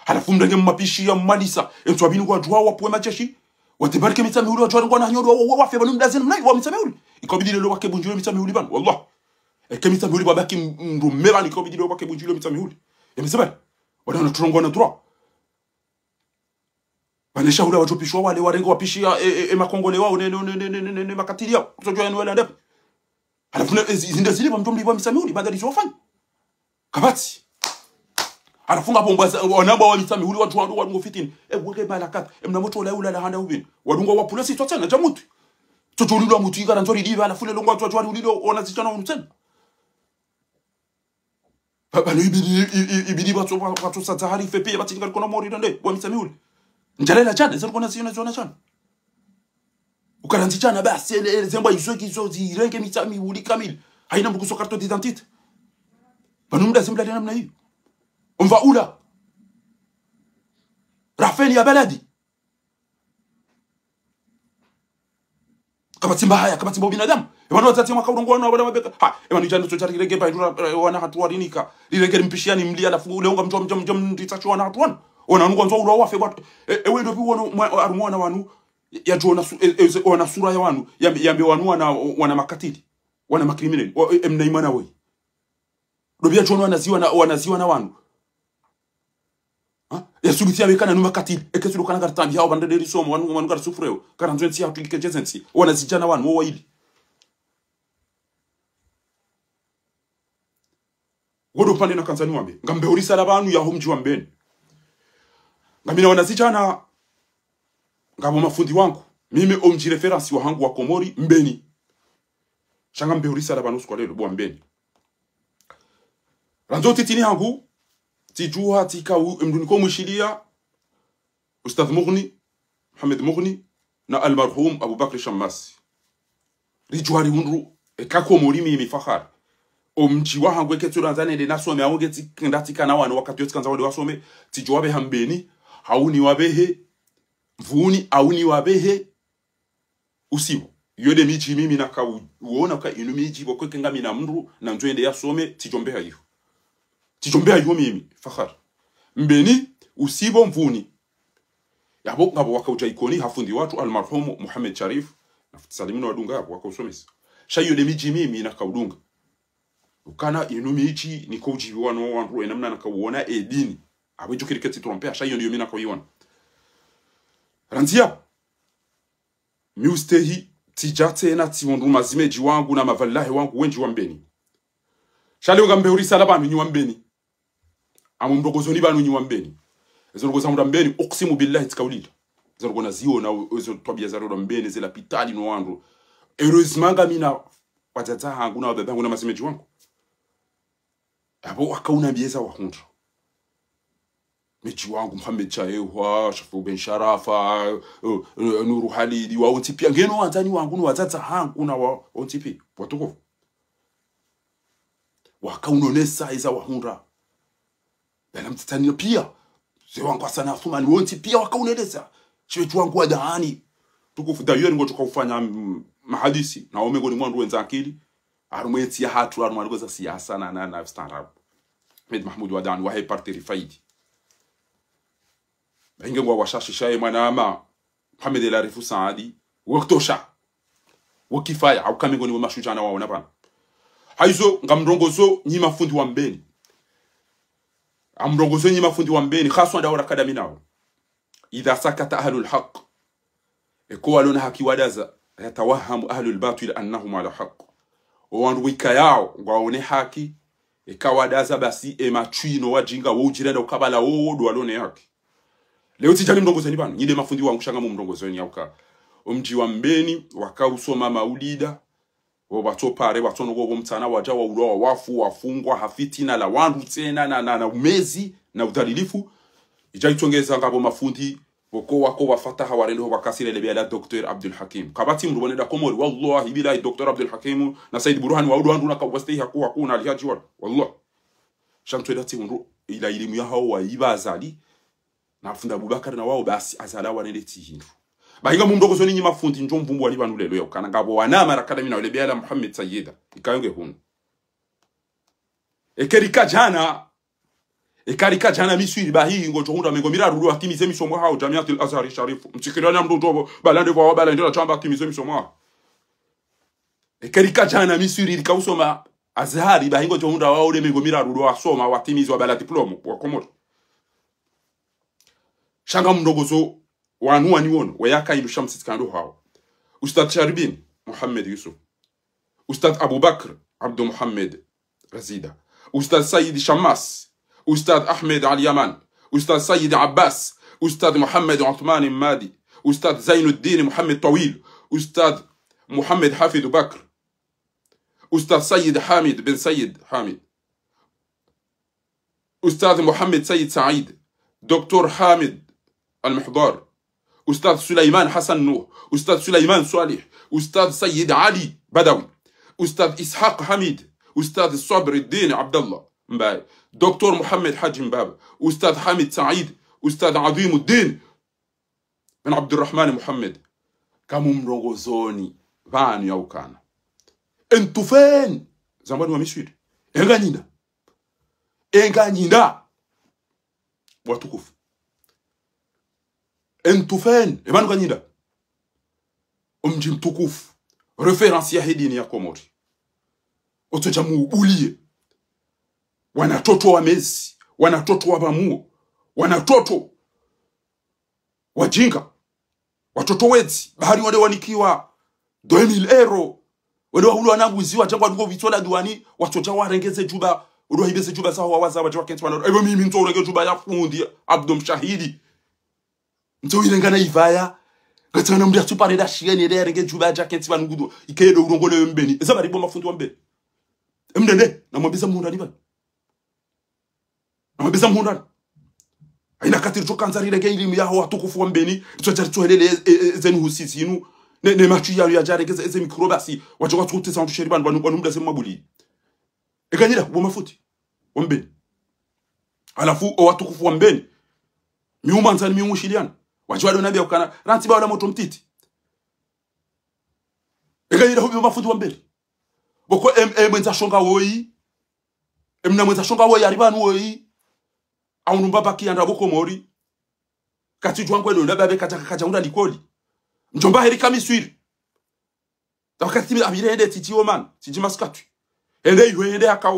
halafu mrenge mapishi ya malisa entu abinu kwa jwa wapo macheshi watibarike misami uli wajwa ngwana nyodo wafe banu mdazeni mnai wa misami uli ikobidi lelo wake bunjule misami uli ban wallah ekemi uli babaki mrumeba ikobidi lelo wake bunjule misami uli emisema wana turongo na droit banesha hula wajopishwa wale warengo wapishia makongole wao ne makatilia kujua ni wala ndep halafu zinda zile bamtomli ba misamiuli badali zofanya kabati halafunga bomba wanaba wa misamiuli watu wangu fitini weke malakat mnamoto la handa ubini wadungo wa polisi totana jamutu totolilo mutu igara nzori diva halafu le longo watu ulilo wanazichana unutena Papa ibidi watu satahari fepe bati ngal kona mori ndende wa misamiuli njalela chana zero kona siona zona chana ukaranti chana basi zembo izo zirenge misamiuli kamili haina mbukuso carte d'identité banumda sembla dena namna hiyo umva ula rafeni ya baladi kabati mbaya kabati mbo binadamu Ebano watati mwaka urongo wano wabada mabeka ha ebano ijano chochari rege pa idura wana hatuwa rinika lirenge rimpishiani mlia alafu ule unga mjom nditacho wana hatuwana wana nungu wanzo urawa fe watu ewe ndopi arumwana wanu ya juona wana sura ya wanu yambe wanu wana makatili wana makriminali emna imana wei dobi ya juona wanaziwa na wanu ya subitia wekana numa katili ekesulu kana kartambi hao bandede risomo wanu kara sufreo kara nzwensi ya tulike jezensi wanazijana wanu wa ili Godo pande na kanzani wambe ngambe urisa labanu ya homji wambeni ngamina wanazichana ngabo mafundi wangu mimi omji reference wa hangu wa Komori mbeni shanga mbe urisa labanu kwa lelo bwa mbeni ranzo titini hangu tijua tika mduniko mwishilia Ustadh Mughni Muhammad Mughni na almarhum Abu Bakr Shammasi rijuari hunru Komori mimi fahar omji wa hangwe ketura nzane de nasome awonge tsindatika na wano wakati yotsikanza wale wasome tijowabe hambeni hauni wabehe mvuni auni wabehe usibo yode miji mimi nakauona ka inu miji bokweke ngami na mndu na nzoende yasome tijombea hiyo mimi fakhar mbeni usibo mvuni yabo ngabo wakauja ikoni hafundi watu almarhum Muhammad Sharif na salimino wadunga hapo wakausomesa shayo de miji mimi nakaudunga ukana inumi ichi ni koji wano wangu enamna nakauona edini awejo kiriketi trompea shayo ndio mimi nakauiona ranzia miustehi tijate na tiwondu mazimeji wangu na mavallahi wangu wenji wambeni shali ngambe urisa laba minyu wambeni amumdogozoni banu nyi wambeni ezogoza mudambeni uqsimu billahi tikaulila zarugona ziona ezo twabia zaro mbeni zela pitali no wandu heureusement mina watata hangu na baba yangu na masemeji wangu abo akauna bieza wa hundra meji wangu Muhammad Chaewa Shafu Ben Sharafa Nuru Halidi wa ontipi ngeno wanzani wangu no watata hangu na wa ontipi watuko wakaunonesa iza wa hundra bela mtitani pia zewangu sana Athumani wonti pia wakauneleza chetu wangu wa dahani tukufu d'ailleurs ngo tukufanya mahadisi na omego ni mwandu wenza akili arumeti ya hatu arumagoza siasa na standard Ahmed Mahmoud wa dahani wa hay parti faidi bainge ngo washashi shaye mwanama Muhammad El Arifu Saadi waktosha wakifaya au kamengo ni mashujana wao na bana haizo ngamrongozo nyi mafundi wa mbeni amrongozo nyi mafundi wa mbeni khaswa ndawara kadami nao idha sakata ahlul haqq eko alona haki wadaza yatawahamu ahlul batil annahum ala haqq wandu wikayao ngwaone haki ekawadaza basi emachino wajinga wojirenda ukabala wodo alone haki leo tijani mrongozo ni bana nyide mafundi wangu shanga mu mrongozo ni yauka umji wa mbeni wakausoma maulida wabato pare watono go mtana waja wa uroa wafu wafungwa hafitina la wandu tena na umezi na udhalilifu ijaitongeza ngabo mafundi wako wafataha warendo wakasire lebya la Dr. Abdul Hakim kabati mrubone da komori wallahi billahi Dr. Abdul Hakim na Said Burhan wa udu na kabwastei hakuna alihaji wala wallahi shanto edati unru ila elimu ya hao wa ibazali na afunda Abubakar na wao basi azala waneleti hindu bahinga mumdogozo ni mafundi njo mvumbu wali banu lelo yakana ngabo wanama rakadami na lebya la Muhammad Sayyida ikayonge hunu ekarika jana miswiri bahi ngo tohunda mengo miraru akimize misomo hao Jamiatul Azhar Sharif mtikirana mdoto balande wa balande la chamba akimize misomo ekarika jana miswiri likausoma Azhari bahi ngo tohunda wao le mengo miraru asoma watimizi wa bala diploma wa komoro shanga mdogozo wanua ni wono wayaka ilu shamsi kando hao Ustad Sharbin Muhammad Yusuf Ustad Abu Bakr Abdul Muhammad Razida Ustad Sayyid Shamas Ustad Ahmed Al Yaman Ustad Sayyid Abbas Ustad Muhammad Uthman Madi Ustad Zainuddin Muhammad Tawil Ustad Muhammad Hafid Bakr Ustad Sayyid Hamid bin Sayyid Hamid Ustad Muhammad Sayyid Said Dr. Hamid Al-Muhdar Ustad Sulaiman Hassan Nuh Ustad Sulaiman Salih Ustad Sayyid Ali Badawi Ustad Ishaq Hamid Ustad Sabr Al-Din Abdullah Mbaye Dr. Muhammad Haji Mbaba Ustad Hamid Said Ustad Azim Al-Din bin Abdurrahman Muhammad kamu mrongozoni vanu ya ukana entufen zambani wa miswiri enganyinda watukufu entufen ebanu kanyinda umji mtukufu reference ya hidini ya Komori otoja muubulie wanatoto wa mezi wanatoto wa bamuo wanatoto wajinga watoto wezi bahari wale wanikiwa 2000 euro wale wahulu wanabuziwa jangwa ngo vitola duani watoja warengeze juba udo hibeze juba sawa waza waje wakenti wana ebo mimi nto urenge juba ya fundi Abdul Shahidi nto irengana ivaya gatana mdia tupare da shieni de renge juba ya kenti wana ngudo ikedo urongole mbeni eza bari bomba fundi wa mbeni mdende na mwabeza munda ni bana amabeza munda aina katiri chokanza rege elimu yaho watukufu wa mbeni twajari tuhelele zenu husisinu ne machu ya jarege eze mikrobasi wacho twute santu sheriban banu munda sema mabuli ekanyira bo mafuti wa mbeni alafu watukufu wa mbeni miuma nzani miumushiliana wacho wale nabia ukana ranti ba wala moto mtiti ekanyira bo mafuti wa mbeni boko mwenza shonga woi emna mwenza shonga woi aribanu woi aunu mbaba kianda boko mori kati jwangu eno ndababe kacha unda likoli njomba heri kamiswiri takati abire ende titiwo man tiji maskatu ende iwe ende aka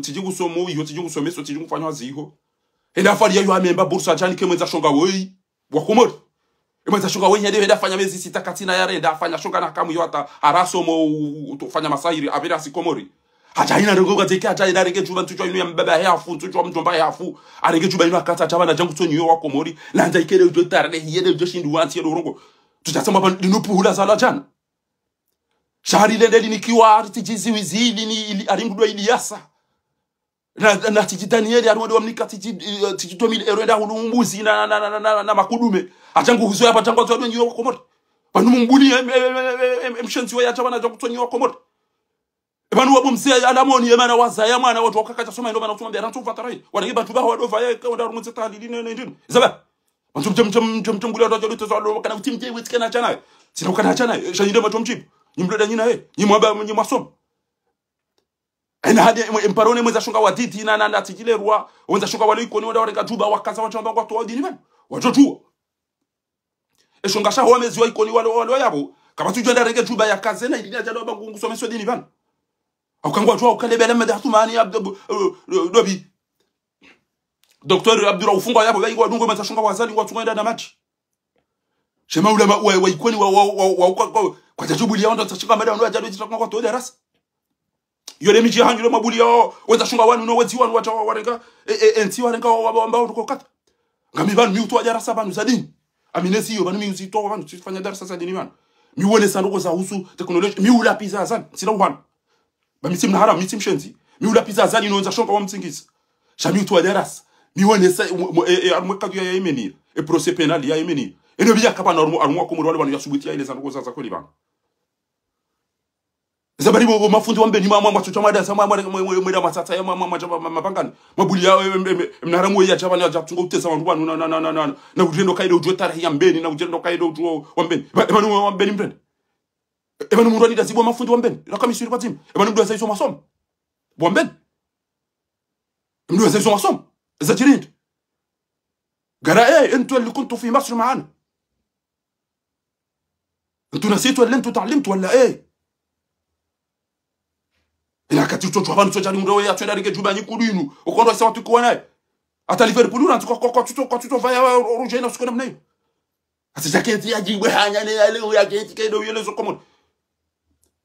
tiji gusomo iyo tiji gusomeso tiji gufanywa ziho ende afali yo amemba bursa jani kemwenza shonga woi wakomori emwenza shonga woi ende afanya mezi sita katina yare ende afanya shonga na kamu yo ata arasomo utofanya masahiri abira sikomori Hacha ina rengo gateke hacha ina rege chuba tuchwa inu ya mbaba heafu tuchwa mjomba heafu arege chuba inu akata chabana jangu to nyo wako mori lanja ikere ujo tarade hiyede ujo shindu wanti ya urongo tuchasema pa linupu hula sala jana shahari lende linikiwa artijizi wizili ni aringudwa Iliasa na tiji Danieli arwende wa mnika tiji 2000 euro nda hulumbuzi na makudume achangu huzo hapa changu to nyo wako mori panu mbuli mshenzi wa chabana jangu to nyo wako mori Ebanu wabo mzee alamoni yemana wazaya mwana watu wakakacha soma ndo bana tumwambia rantu fatarai wanagiba tuba wa dova yake ndo rumunze tali nini zaba mtum ngula ndo jodo zo kana utimje wetikana chana sino kana chana shanyinde matom chip nyimloda nyina nyimwaba nyimwasom ena hadi imparone mweza shunga waditi na atikile ruwa wenza shunga wale iko ni ndo renga tuba wakaza wachamba kwa to dini bana wajotu eshunga shaho wamezi wa iko ni wale yabo kama tujenda renga tuba ya kaze na idini ajalo bangu ngusomeswa dini bana Aukangwa jua ukalebele madahatumani dobi Dr. Abdullah ufunga yabo bayi wadungo matashunga wazali watu ngenda na machi Shema ulama wa ikoni kwa tajubu liya ndo tashika mada ndo ajado tashika kwa to darasa Yole miji hanyu mabuli yao weza shunga wanu no wezi wanu wata warenga enti warenga ambao tuko kata ngami banu mi uto darasa banu zadini aminesi yo banu mi usito banu tufanya darasa zadini banu mi wone sanduko za husu teknolojia mi ula pizza zan sila ubana ba mitim nahara mitim shenzi mi ula pizza zani nonza shonka wa mtsingisa shami uto darasa mi wone sa armweka ya Yemeni procès pénal ya Yemeni eno biya kapa na armwa ko murwale banu yasubutia ile sanduko za kweli bana Zabari bo mafundi wambe ni mama mwacho mada sama mweda matata ya mama mapangani mabuli yao mnaramu ya chabana ya tungo utesa wantu banu na ujendo kaide ujwe tarahi ya mbeni na ujendo kaide ujwe wambeni ebanu wambeni mbrende ebanu murwani da zibo mafundi wambeni rakami suri patim ebanu mdu asaiso masomo wambeni mdu asaiso masomo zajirind gara انتوا اللي كنتوا في مصر معانا انتوا نسيتوا اللي انتوا تعلمتوا ولا ايه ila kati toto abantu tojali ndo ya twenda rike juba nyikudinu ukondo sawa tuko naye hata Liverpool na tuko vaya roje na usikona mnayo hata jaketi ya jibwe hanya ne leo ya jaketi kedo yele zo common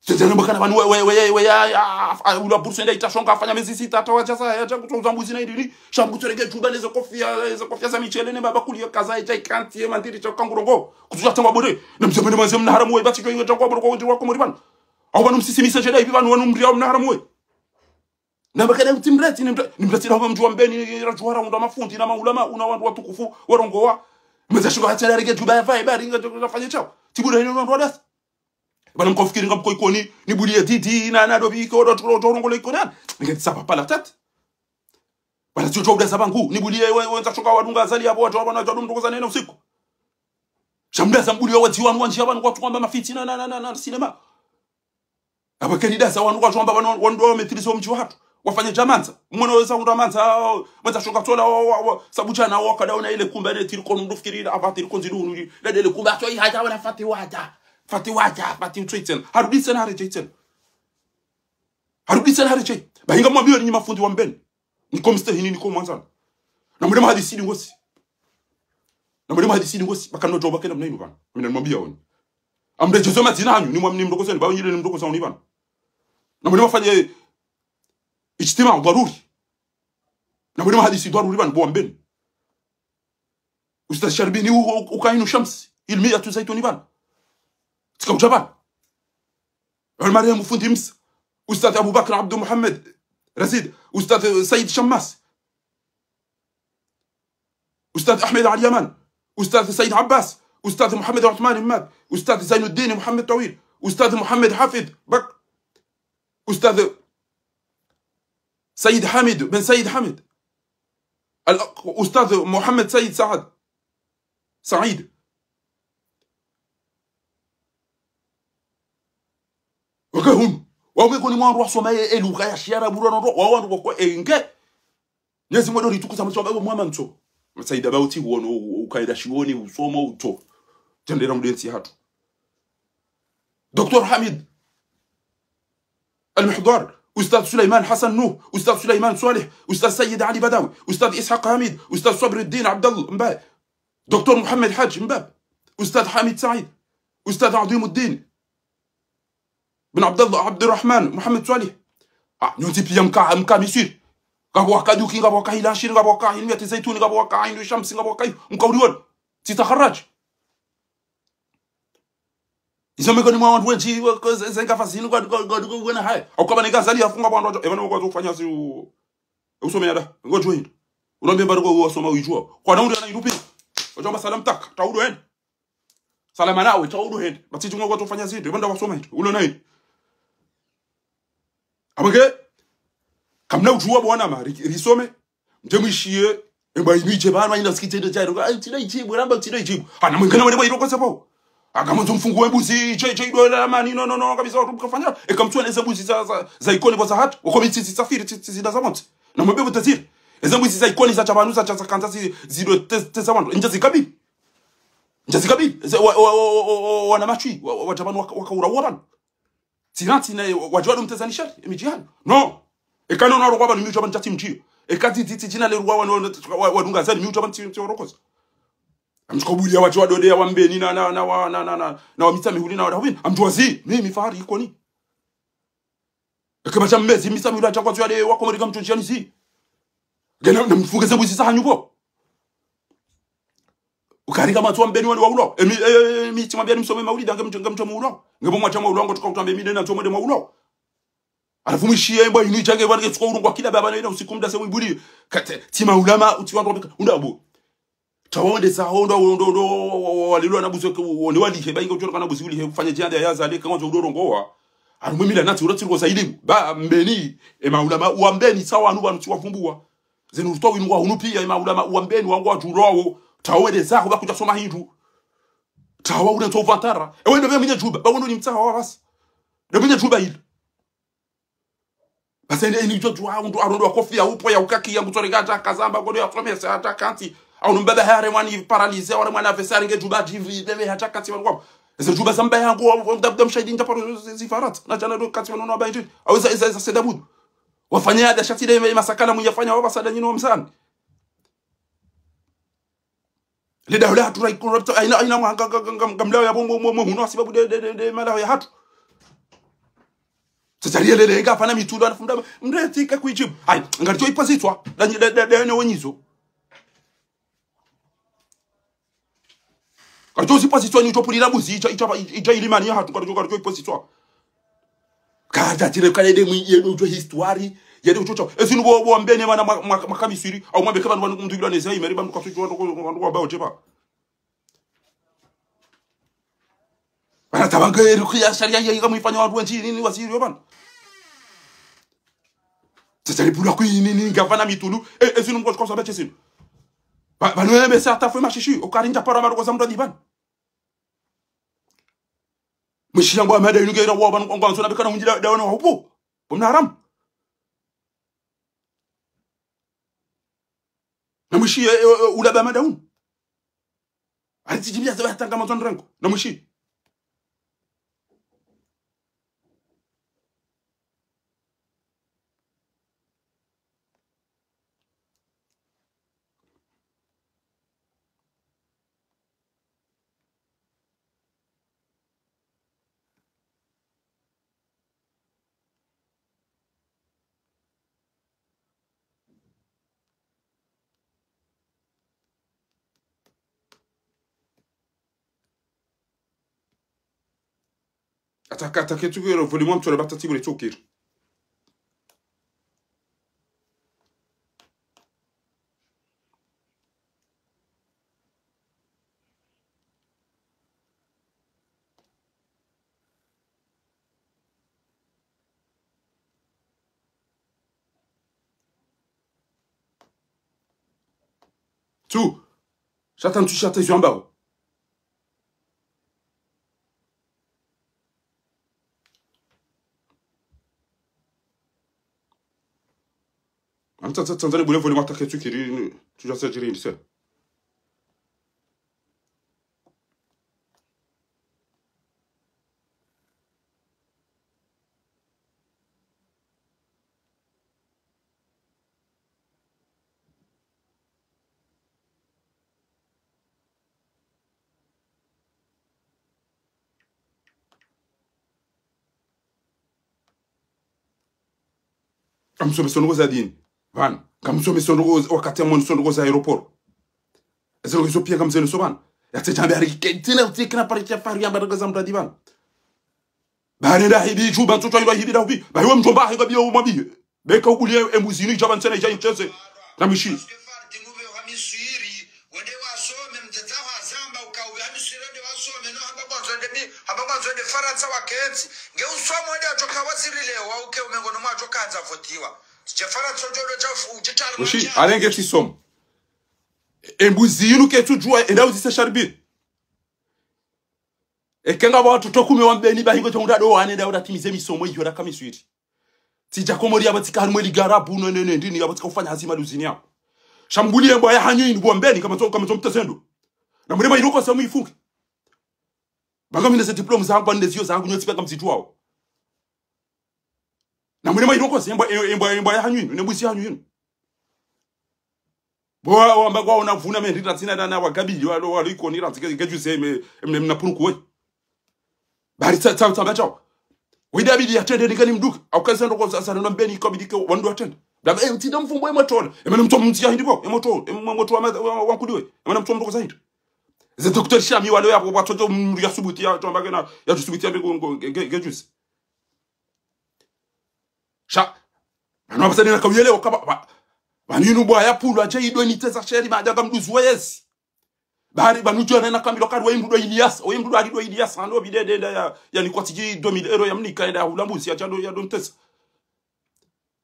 tete mbakana banu we ya ula bursa nda itashonga afanya miezi sita atawajaza ya jangu tuzambuzi na idini shambu tureke juba lezo kofia za michele ne baba kulia kaza ita ikanti ya mandiri cha kangurongo kutuja tamba bore na mzemene manzi mna haramu we bati ko inga kwa boro ko wako muribana Awanu msisi jeda hivi banu wanu mria mna haramwe na bakana utimreti nimreti na mjua mbeni rajuara unda mafundi na maulama una watu watukufu warongoa mzashuka hata rege juba vai bari ngafanya chao tibura hino ndo das bana mkofikiri ngam koikoni ni bulie titi na dobi ko ndo torongo iko nani ngeti sapa pala tat bana tio job dasa bangu ni bulie wenza shuka wadunga zali hapo watu wana jadu mtokoza nene usiku shamda zambuli wati wanu watu kwamba mafiti na sinema abakani sa wanu kwamba wanu wametrizo mji watu wafanye jamanza mwana weza uramanza mwanza shoka tola sabuchana wakadaona ile kumba ile tiriko ndufikiri avatiri konzilu ile kumba ato haja wana fati utwiten harudisen harije bahinga mwambio ni mafundi wa mbeni niko mstahini niko mwanzana na mudema hadisi ngosi bakano joba kenda mnaino bana mina mwambia woni ambe jozoma zinanyu ni mdokozo ni bawo nyile ni mdokozo ni bana na mudema fanye ijtima daruri na mudema hadisi daruri bana bo mbeni ustaz sharbini ukainu shams ilmiya tu zaituni bana تكم جبان المريم مفندي مس أستاذ أبو بكر عبد محمد رزيد أستاذ سيد شماس أستاذ أحمد علي يمان أستاذ سيد عباس أستاذ محمد عثمان هماد أستاذ زين الدين محمد طويل أستاذ محمد حافظ بك أستاذ سيد حامد بن سيد حمد أستاذ محمد سيد سعيد wakahun waweko ni mwandu wasoma eluka ya shiara burano wawandu kwa enge nyezi mwedo ritukuza mchoba mwa manto msaida bauti wono ukaida shioni usoma uto tendera mdensi hatu دكتور حميد المحضار أستاذ سليمان حسن نوح أستاذ سليمان صالح أستاذ سيد علي بداوي أستاذ إسحاق حميد أستاذ صبر الدين عبد الله مباب دكتور محمد حاج مباب أستاذ حميد سعيد أستاذ عظيم الدين بن عبد الله عبد الرحمن محمد صالح Ah, nyonti pia mka misiri. Ngabo wakaduki ngabo wakahila shiri ngabo wakahila miyati zaituni ngabo wakahila shamsi ngabo wakahilu mkauriwan. Titaharaj. Isomekoni mwa wantu wenchi zenga fasini kwa hai. Au kama ningazali afunga bwana evana kwa kufanya si usome yada. Ngojo hindo. Unaambia bado kwa usoma uijua. Kwa naundi anairupi. Ojoma salam tak taudu hen. Salama nawe taudu hen. Batiti ngwa kwa kufanya zindu evanda wasoma hindo. Ulo nai. Amage kamna ujua bwana ma risome. Mtemishie emba imiche bana ina skitende chairo. Ai tida ichibu ramba tida ichibu. Ana mwingana wale bayiro kwa sababu. Akamanza mfungue mbuzi che dola mani no kabisa watu mkafanya ekamtua na mbuzi za ikoni kwa hatu ukomiti safiri zida za monte na mbebe tazir mbuzi za ikoni za chabanuza cha kanza zido teza wantu njazi kabi wana machui wa chabanu wakaura waban tiranti na wajwadu mtezanisha emijihani no ekano na rogwa banu miucho ban chati mchio ekati jina le rugwa wadunga zani miucho ban tiorokoza amchikobulia watu wadodea wambeni na wamita mihuli na wadawini amtuwazi mimi fahari iko ni ekeba chamezi misa mihuli achakwa tuwade wakomorika mchonchiani si gena mfunge zebu sisa hanyubo ukarika matu wambeni wani waulo emi chimambia nimsome maulidi ange mchonga maulo ngebo mwacha maulo ango tukakutambe mide na tumode maulo alafu mishie mbo inu change wange tuko urungwa kila baba na usiku mda sewu ibuli tima ulama utiwandu undabo tawonde sa hondo walilo na buso woni walihe bayinga uchoka na busi ulihe kufanya janda ya zale kanzo udorongoa arumimila nati urati ngo sailimu ba mbeni maulama uambeni sawa anu banu tiwavumbua zenu rutowi ngwa hunu pia maulama uambeni wangu aturowo tawonde za ko bakuja soma hindu tawa ule to vantara wende vya minye juba ba wono ni mtawa basi de minye juba hili basi ni jojo ndo arondo kofia upo ya ukaki yangu toregata kazamba godo ya promesa hata kanti au mbaba hare mwani paralyze wala mwana adversaire nge juba divi bebe hata kati wangu ese juba samba yangu ndabda mshahidi ndaparo zifarat na jana do kati wanono baiti au za sedabud wafanya ada shati de masakala mnyafanya wao basada nyino msani le dawla hatu rai kurapta aina ngamlao ya bongo muno sababu de mala ya hatu tsaria le nga fana mitundo anafunda mretika kuijibu ai ngalicho ipazitwa da wenyizo Karjo si positwa ni utopulira buzi icha ilimani hatu karjo positwa kada tire kalede mu yedo to history yedo uchocho ezinu bo mbene bana makamisiri au mwambe kama ndu mndubira neza imeri bandu kwatujwa ndo ba otepa bana tabanga ya sharia yiga muifanya watu wenchi nini wasiri yobana tsari pula ku nini ngavana mitulu ezinu mko kwa sababu chesinu banu eme certa foi machichi o karinja para maro kwa mtu diban mshiyango amada yunge ra wa ban ngwanzo na bikana munjira da wana hupo bomna haram na mshi ulaba madaun aliti jibia za tanga mazon rango na mshi ataka tu le volume sur la batati pour les chokir tu j'attends tu chatte sur en bas Tanzania bule volume ataka tu kiri tu já se dire ça Kamsome sondogoza dini. Van. Kamsome sondogoza wakati ya mwana sondogoza aeroport. Ezelo kiso pia kamsene soban. Yakse chambe hari kentina utikina paricha fari yamba dogoza mradi van. Bari nda hidi juba ntoto ilo hidi da ubi. Bari wa mjomba higa biyo umabi. Beka ukulie embuzini jaba nsene ja incheze. Na mishi. Oshi, alenge tisom. Embuzinu ke tujua enda uzise sharbi. Ekenga watu tokume wambeni bahingo chonda do wane da udatimize misomo yiyo da kamiswiri. Tija komori abatika harimo ligarabu no ndini abatika ufanya hazima luzini yako. Shambulie mbaya hanyu inu wambeni kama mtazendo. Na mrema iroko samu ifunge. Bangami nese diploma zangu bande ziyo zangu nyoti peka mzitu wao. Na mrema iroko semba mbaya hanyu inu nebusi hanyu inu. Boa wambagwa unavuna mendita tina na wagabili walo iko nira ngeju seme mna puru kuwe. Bari tsa chao. Wida bidi atende nikani mduka au kaza ndo kwa sana mbeni ko bidike wandu atende. Dabe mtida mfumbo emotola. Emana mtu mtia hindibo emoto wankudiwe. Emana mtu mtu zaidi. Ze Dr. Shami wale ya watoto ya subuti ya tombage na ya subuti ya ngejus. Sha. Bana basani na kawiyele kama baninu bwa ya pulu aje idwe ni tesa sheri ba daga mduzu wezi. Bari banujo na kamilo kadwa imdudo Ilias, o imdudo adido Ilias ando bidede ya ni kwatiji 2000 euro ya mnika ida hulambusi ya chando ya don tesa.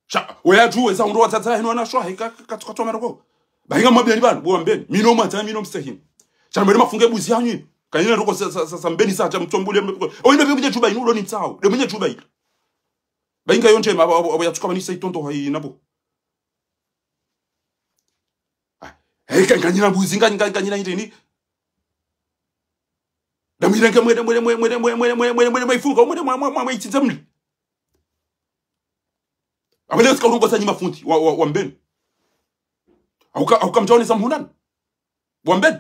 Sha, oya juwe za ndo watata hino na shwa hika katoma roko. Bahinga mabeni bana bo mbeni. Mino mata mino mstehin. Cha mbele mafunge buzi yanyu. Kanyina roko sa mbeni sa cha mtombule. O ina bije chuba inu ni mtao. De mwenye chuba ira. Bahinga yonche abo ya tukaba ni sai tonto hai nabo. Hey kanyina buzi kanyina ndini. Damirenge mwede ifunga mwede itizamli. Abele ska urongo sanyi mafundi wa mbeni. Au kamjaone samhunan. Wa mbeni.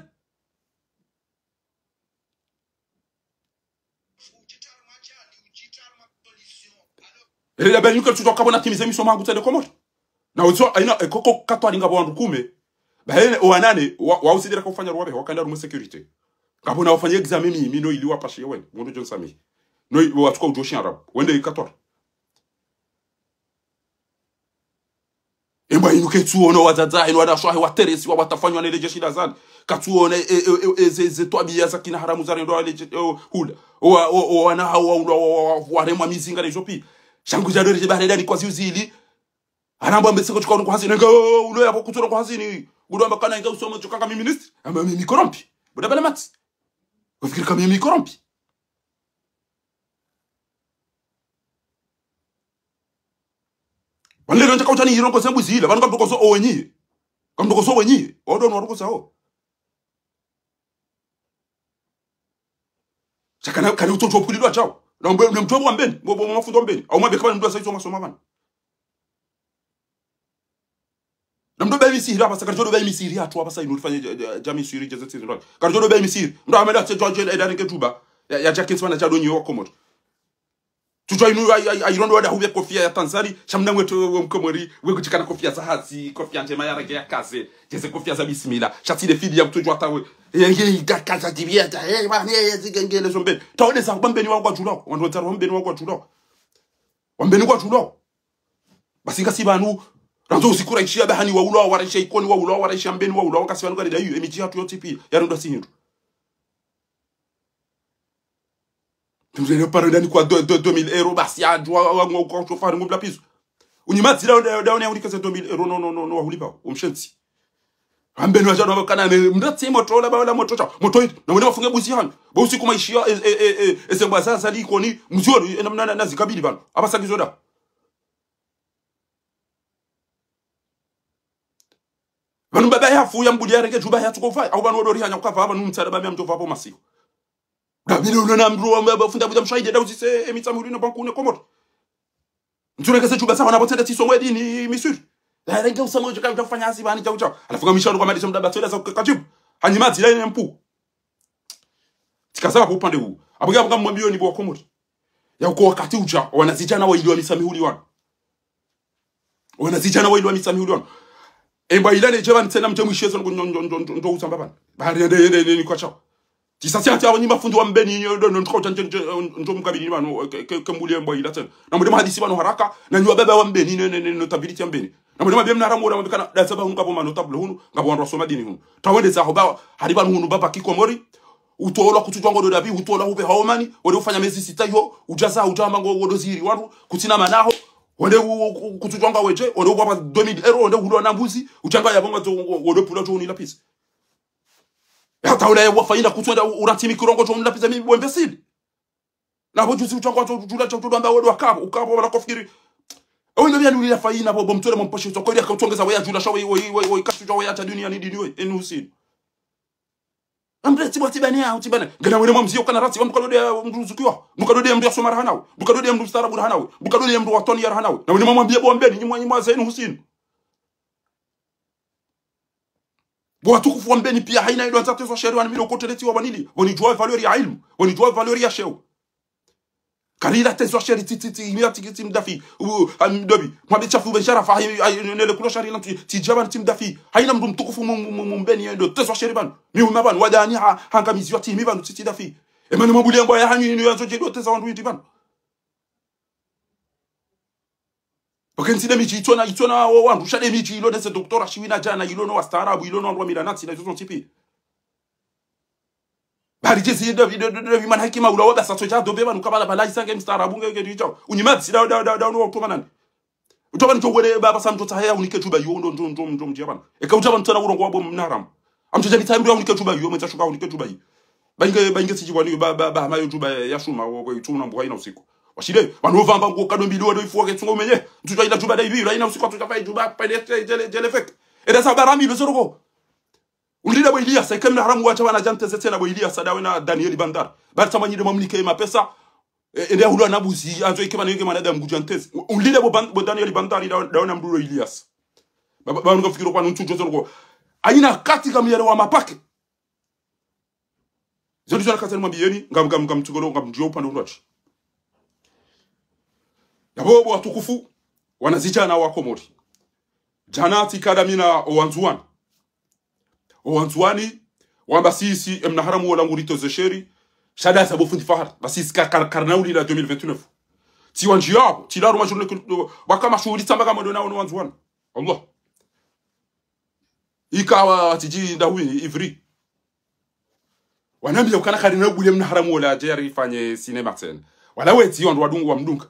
Ele bali yuko tutoka bona timize misoma yangu tende komoro. Na uzo aina koko katwa linga bwandu kume. Bahene oanane wa usidira kufanya ruwabe wakanda rumu security. Kabona wafanya examen mino iliwa pashe wen. Ngondo John Sami. No watuka ujoshi arab. Wende ikatwa. Emba inuke tuono wazaza ino wadashwahe wateresi wa watafanywa na ile jeshi la zani. Katuone ze twabia za kina haramu za ndo ale hula. O wana waremwa mizinga na jopi. Shangu jadori jibahare ni kwa ziuzili. Anamba mbese ko chukonu kwa hazini ngo ulo yapo kutura kwa hazini. Gudo ambakana inga usoma chukanga mi ministre. Amba mi korompi. Buda bala mat. Ufikiri kama mi korompi. Wale ronja kwa utani hirongo sembu zile. Wanu kamtoko so owenyi. Kamtoko so owenyi. Odo nwaruko sao. Chakana kani utoto wapulilwa chao. Na mtobu wa mbeni. Mwafundo wa mbeni. Au mwabe kama mdua saito masoma wana. Na mdo bai misiri hapa sakarjodo bai misiri hatu hapa sa inulifanya jami siri jazeti zindola. Karjodo bai misiri. Mdo amela tse George edani ketuba. Ya jacket wana chado nyo komodo. Tujo inu airondo wada hubia kofia ya Tanzania. Shamna mwetu mkomori. Wego chikana kofia za hazi. Kofia njema ya rege ya kaze. Jeze kofia za bismillah. Shati de fidi ya mtujo atawe. Yenge kaza tibia ta. Bani zigengele zombeni. Taone sa bambeni wangu wa julao. Wando taro bambeni wangu wa julao. Wambeni kwa julao. Basi ngasi banu ranzo usikura ishia bahani wa ulo waraisha ikoni wa ulo waraisha mbeni wa ulo kasi banu gari emiji hatu yote pi yarundo sinyiru. Tumzele paradani kwa 2000 euro basi ajwa wangu kwa chofari ngubla piso. Unyimati daone ya ulikase 2000 euro no wahulipa umshenzi. Ambeni wa jana wakana mndati moto la bala moto cha moto na mwende wafunge busi hanu. Bo usiku maishia esemba sasa liko ni mzuri na zikabili bana. Abasa kizoda. Banu baba yafu ya mbudi yarenge juba ya tukofai au banu odori hanya kukafa banu mtsada bamya mtofa hapo masiko. Dabile unona mdro mbaba funda buda mshahide dauzi se emitsamuri no bankune komoto. Mtsure kase juba sawa na botenda tiso mwedi ni misuri. Yarenge usamo joka utafanya hasi bani chao chao. Alafuka mishano kwa madisho mdaba twela za kajibu. Hanyimati ile mpu. Tikasaba kwa upande huu. Abuga kama mwambio ni bwa komoto. Ya uko wakati ucha wanazijana wa ilio misamihuli wana. wanazijana wa ilwa misami uliona emba ilane jevan tena mje mwishezo ndo usamba bana bari ende ni kwa chao tisasi ati abani mafundi wa mbeni ndo ntoko ndo mkabili bano kembulie emba ila tena na mudema hadisi bano haraka na nywa baba wa mbeni notability ya mbeni na mudema bia mnaramu ora mbikana da saba hunga bo manotable hunu ngabo wanro soma dini hunu tawende za hoba hariba hunu baba kikomori utola kutujwa ngodo dabi utola hube haomani wale ufanya mezi sita yo ujaza ujamba ngodo ziri wandu kutina manaho wale kutujwa weje wale kwa 2000 euro wale hulo na mbuzi uchanga ya bonga to wale pula to unila pisa hata ule wafaida kutwenda uratimi kirongo to unila pisa mimi imbecile na boju si uchanga to jula to ndo amba wale wakabo ukabo wala kufikiri au ndio yani ulila faina bo mtole mposhe to kweli akatongeza wewe jula shawe wewe kasujwa wewe hata dunia ni dini wewe enusi ambre tibania utibana ngana wele mwamzio kana rati mukadode mruzukiwa mukadode mndu asoma rahanawe mukadode mndu starabu rahanawe mukadode mndu watoni rahanawe na wele mwambie bombeni nyimwa zainu Hussein bo atukufu mbeni pia haina ile nzatezwa sheria mimi ukoteleti wa banili wanijua valeur ya ilmu wanijua valeur ya sheu kanila tezwa sheria titi imia mdafi mdobi mwabe chafu beshara fa nele kulo sheria tijaba mdafi haina mndu mtukufu mbeni ndio tezwa sheria bana mimi mabana wadani hangamiziwa timi bana titi dafi emani mabuli ngo ya hanyu ni yanzo jedo tezwa wandu yiti bana bakensida michi itona wandu shade michi ilo nese doktora shiwina jana ilo no wastarabu ilo no ndo milanati na zozo tipi bari jesi de man hakima ula waba sa soja dobe banu kabala bala isange mstarabu ngeke dicho unyimati da no to manani utobana to wele baba sam to tahaya unike juba yo ndo mjia bana e ka utaba ntana urongo wabo mnaram amtoja bitambi unike juba yo meta shuka unike juba yi bainge siji wani baba mayo juba ya shuma wo ituna mbuha ina usiku washide banu vamba ngo kado mbiliwa do ifuwa ketungo menye mtuja ila juba da ibi ila ina usiku tuja juba pele jele fek eda sa barami lo soroko ulida bo Ilyas ikamna haramu wacha wana jante tena bo Ilyas dawe na Daniel Bandar bali tamanyide mamlike mapesa ende hulo nabuzi anzo ikema nige manada mgujantez ulida bo Daniel Bandar dawe na mdulo Ilyas baba ngofikiro kwa ntujo soroko aina katika miyale wa mapake zodi zona katani mwambieni ngam tugolo ngam ndio upande unachi yabo watukufu wanazijana wa Komori janati kadamina owanzuani wamba sisi mnaharamu wala ngurito zesheri shada sabo fundi fahar basi karnauli la 2029 ti wanjiabo ti la roma journée wakama shuhuri tsamba kama ndo nawo wanzuani Allah ikawa tiji ndawi ivri wanambia ukana karina bule mnaharamu wala jeri fanye cinema tena wala weti wandu wadungu wa mdunga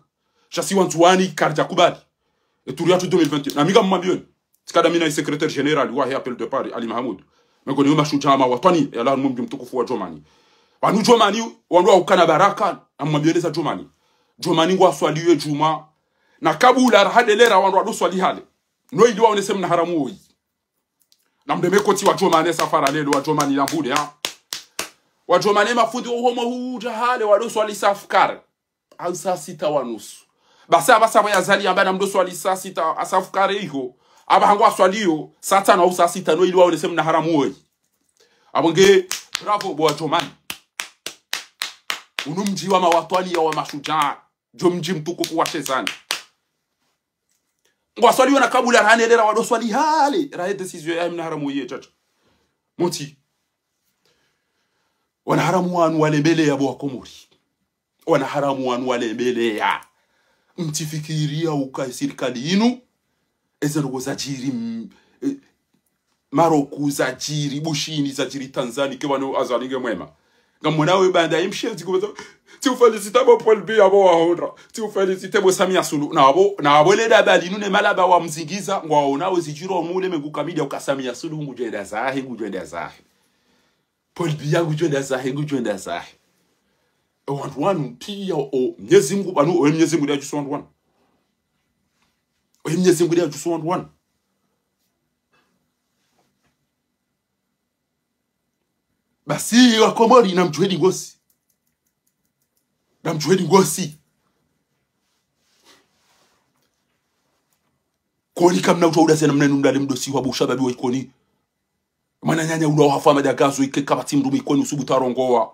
shasi wanzuani karja kubali eturiatu 2021 na miga mwambioni tikada mina secrétaire général wa appel de Paris Ali Mahmoud meko ni mashujaa watani ya la mumbi mtukufu wa Jomani wanu Jomani wandu ukana baraka amwambeleza Jomani ngwa swaliwe juma na kabula hadelera wandu ado swali hale no ili waone semna haramu oyi na mdemeko ti wa Jomani safara lelo wa Jomani lambude ha wa Jomani mafundi uhomo huja hale wado swali safkar au saa 6:30 basa yazali ambana mdo swali saa 6 asafkare iko aba hangwa swaliyo saa 5 au saa 6 no ili waone semna haramu oyi abonge bravo bo Jomani unumji wa mawatwani ya wa mashujaa jomji mtukufu wa Shezani ngwa swali wana kabula ranelera wado swali hale rahe decision ya mna haramu ye chacha moti wana haramu wanu walembele ya bo Komori wana haramu wanu walembele ya mtifikiria uka serikali inu ezerogo za jiri Maroku za jiri bushini za jiri Tanzania ke wano azalinge mwema ngamonawe banda imshezi kubaza ti ufelicite bo Paul Biya bo wahondra ti ufelicite bo Samia Suluhu na abo le dabali nune malaba wa mzingiza ngwaona wezijiro mule megukamida ukasamia Suluhu ngujenda zahe Paul Biya ngujenda zahe wanu pia o Mwenyezi Mungu banu o Mwenyezi Mungu ya juso wanu o Mwenyezi Mungu ya juso wanu basi wa Komori na mjuhedi ngosi koni kamna utauda sena mnenu ndale mdosi wa busha babi wa ikoni mana nyanya ulo hafa madagazo ikeka batimru ikoni usubu tarongoa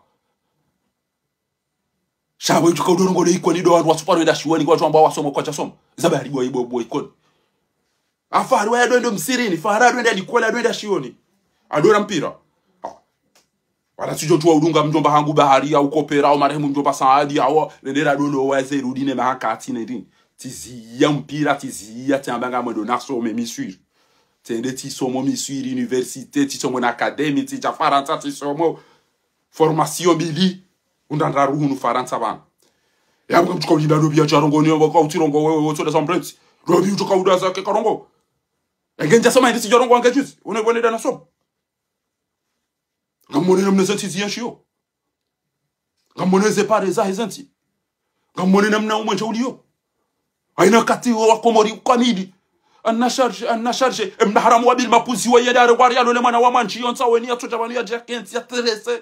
shabo yuka udorongo le ikoni do wandu wasuparo eda shiwani kwa watu ambao wasoma kwa chasomo zabari boy ikoni Afaru ya doendo msirini, fahara doendo alikola doendo shioni. Adora mpira. Wala tujo tuwa udunga mjomba hangu bahari au kopera au marehemu mjomba saadi au rendera dondo waze rudine mahakati nedini. Tiziya mpira tiziya tiambanga mwendo naso me misuri. Tiende tisomo misuri université tisomo na académie tija faransa tisomo formation bili undandaru hunu faransa bana. Ya mko mchuka ulinda dobi ya charongo ni wako utirongo wewe wote da sombrets. Dobi utoka udaza ke karongo. Engenja soma ndi tijorongo angejuzi. Une da naso. Ngamone namne zanti ziyashio. Ngamone zepare za hezanti. Ngamone namna umwenja ulio. Aina kati wa komori kamidi. Anna charge emna haramu wabil mapuzi wa yadare waria lole mana wa manchi yonsa weni atoja banu ya jakenti ya terese.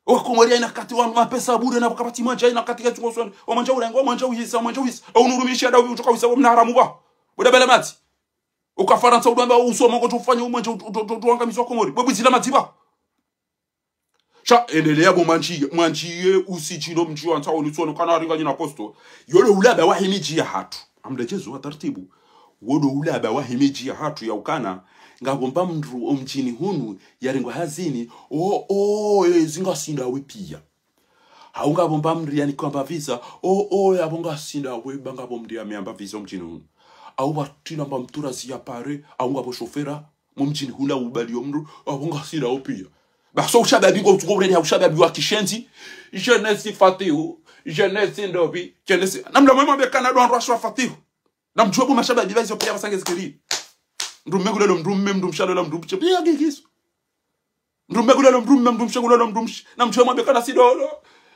Wa komori aina kati wa mapesa bure na bakapati manja aina kati ya chukoswa. O manja urengo manja uhisa manja uhisa. Au nurumishi ada utoka uhisa emna haramu ba. Boda bele mati. Ukafaransa udamba usoma ngo tufanye umanja tuangamizwa komori. Bwebuzila matiba. Cha endelea bo manchiye usichino mchiwa ntawo nitsono kana ringa nyina posto yolo ulaba wa himiji ya hatu amlejezo wa taratibu wodo ulaba wa himiji ya hatu ya ukana ngagomba mndru omjini hunu yaringwa hazini zinga sinda we pia haunga bomba mndri yani kwamba visa yabonga sinda we banga bomdi ameamba visa omjini hunu au batina mba mtura zia pare aunga bo chauffeur mo mjini huna ubali omndru abonga sinda we pia. Baso ushababi ko tukobreni ushababi wa kishenzi jeunesse fatihu jeunesse ndobi jeunesse namla mwema be Canada ndo ashwa fatihu namjua bu mashababi bazo pia basange zikiri ndumegulelo ndumshalo ndumche pia gigiso ndumegulelo ndumshagulelo namjua mwema be Canada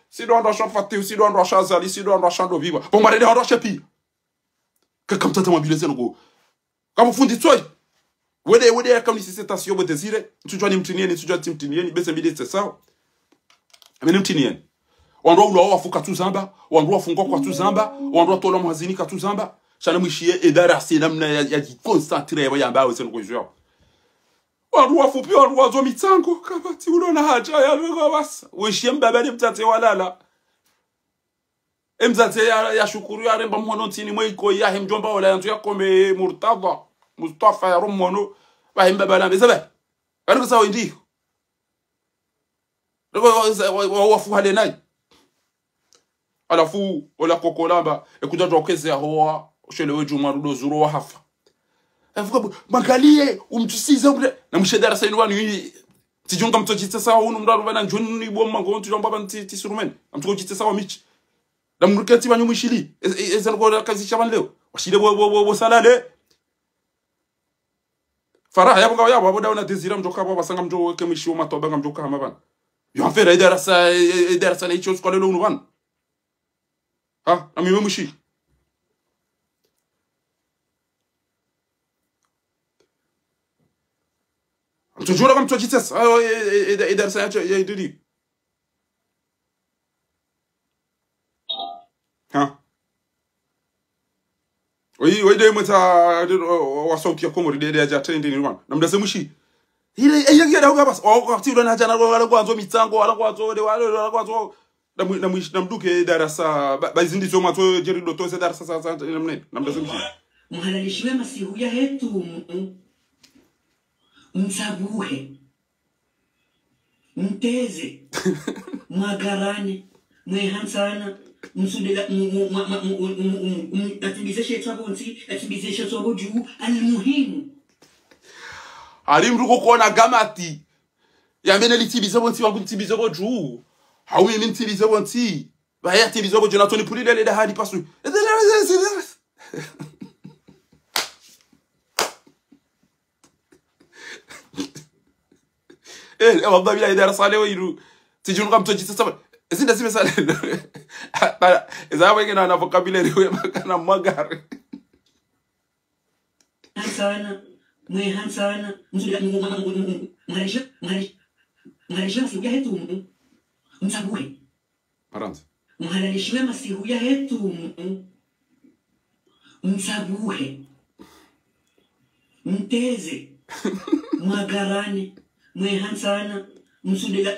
sido ndo ashwa fatihu sido ndo ashazali sido ndo ashando viva bomba ndo ashwa pia kama mtata mwabileze ngo kama fundi toy wede kama ni sensation bo désiré tujua ni mtinieni tujua timtinieni bese mbili sawa ameni mtinieni wandwa ulo wafuka tuzamba wandwa wafungwa kwa tuzamba wandwa tola muhazini ka tuzamba shana mwishie edara si namna ya concentrer ya yamba wese ngojwa wandwa wafupi wandwa wazo mitango kabati ulo na haja ya lugha basa wishie mbabani mtate walala emzate ya shukuru ya remba mwono ntini mwiko ya hemjomba wala yanzu ya kome Murtada Mustafa ya Romono bahimba bala bezabe ariko sawa ndi rego wafu hale nai alafu wala kokolamba ekuja dokeze hoa ushelewe juma rudo zuro wa hafa afuka magalie umtusiza umre na mshedara saini wani tijunga mtojitsa sawa unu mdaru bana njoni bo mango tujomba banti tisurumen amtukojitsa sawa michi na mruketi banyu mishili ezalgo kazi shaban leo washile bo salale Farah yabo ngawa yabo dauna désiré mjoka baba sanga mjo kemishi uma toba mjoka hama yo afera idarasa na icho skole lo unuban ha amime mushi mtojura kama mtojitesa idarasa ya ididi ha Oui, de meta wa sauti ya komori de ya trend ni rwan. Namdase mushi. Ile eyagira dawo bas. O ti ndo na jana wala kwanzo mitango wala kwanzo de wala kwanzo namduke darasa bazindi zo mato jerido to se darasa sasa namne namdase mushi. Muhalalishiwe masihu ya hetu msabuhe. Mteze. Mwagarane. Mwehansana. Msudela atibizeshe twabonzi atibizeshe twaboju almuhimu alimruko kona gamati yamene litibize bonzi wangu tibize boju hawi min tibize bonzi baya tibize boju na toni pulile le da hadi pasu والله بلا إذا رسالة ويرو تجون قام تجي تسمع إذا نسمع سالة إذا ما يجينا أنا vocabulary ويا ما كان ماجر هنسانا مي هنسانا مهرجان سيويا هتو مسابوه مرانت مهرجان سيويا هتو مسابوه mteze mwagarane mwehansana msudela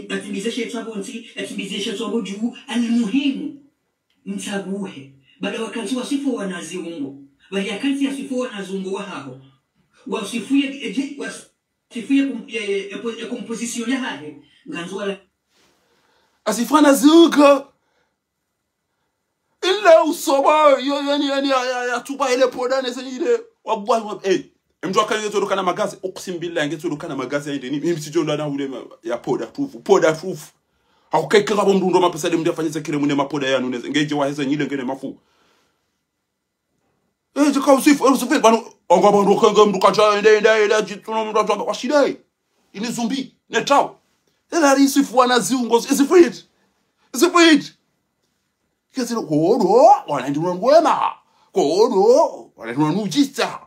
atibizeshe twabonzi atibizeshe twaboju almuhimu mtabuhe baada wakanzi wasifu wanaziungo Bahia kansi ya sifu wanazungu wa haho. Wasifuye composition ya hahe. Nganzwala. Asifana zuka. Ila usoma yani ya tuba ile podane senile wabwa mtu akanizo rukana magazi ukusimbila ngezo rukana magazi inde ni msijo ndana ule ya poda proof hakukeka ngabo mndu ndo mapesa demndia fanyisa kile mune mapoda yanu ngeje waheza nyile ngene mafu jika usifu banu ngabo ndo kanga mndu kacha inde jituno mndu atwa washidai ini zumbi netao ela risifu wana ziungo isifit Kazilo kodo wanaendwa ngwema kodo wanaendwa nujista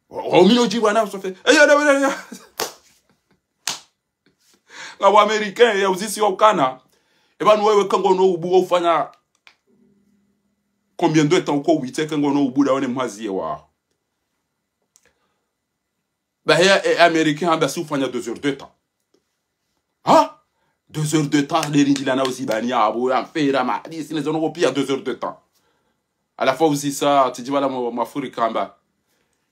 omino jibu ana sofe ya ngabo americain ya uzisi wa ukana ebanu wewe kango no ubu ufanya combien de temps ko wite kango no ubu da wone mwazie wa bahia americain amba si ufanya 2 heures de temps 2 heures de temps, les Rindilana aussi, Bania, Abou, Amfera, Mahdi, si les on pire 2 heures de temps. À la fois aussi ça, tu dis voilà, ma fourri kamba.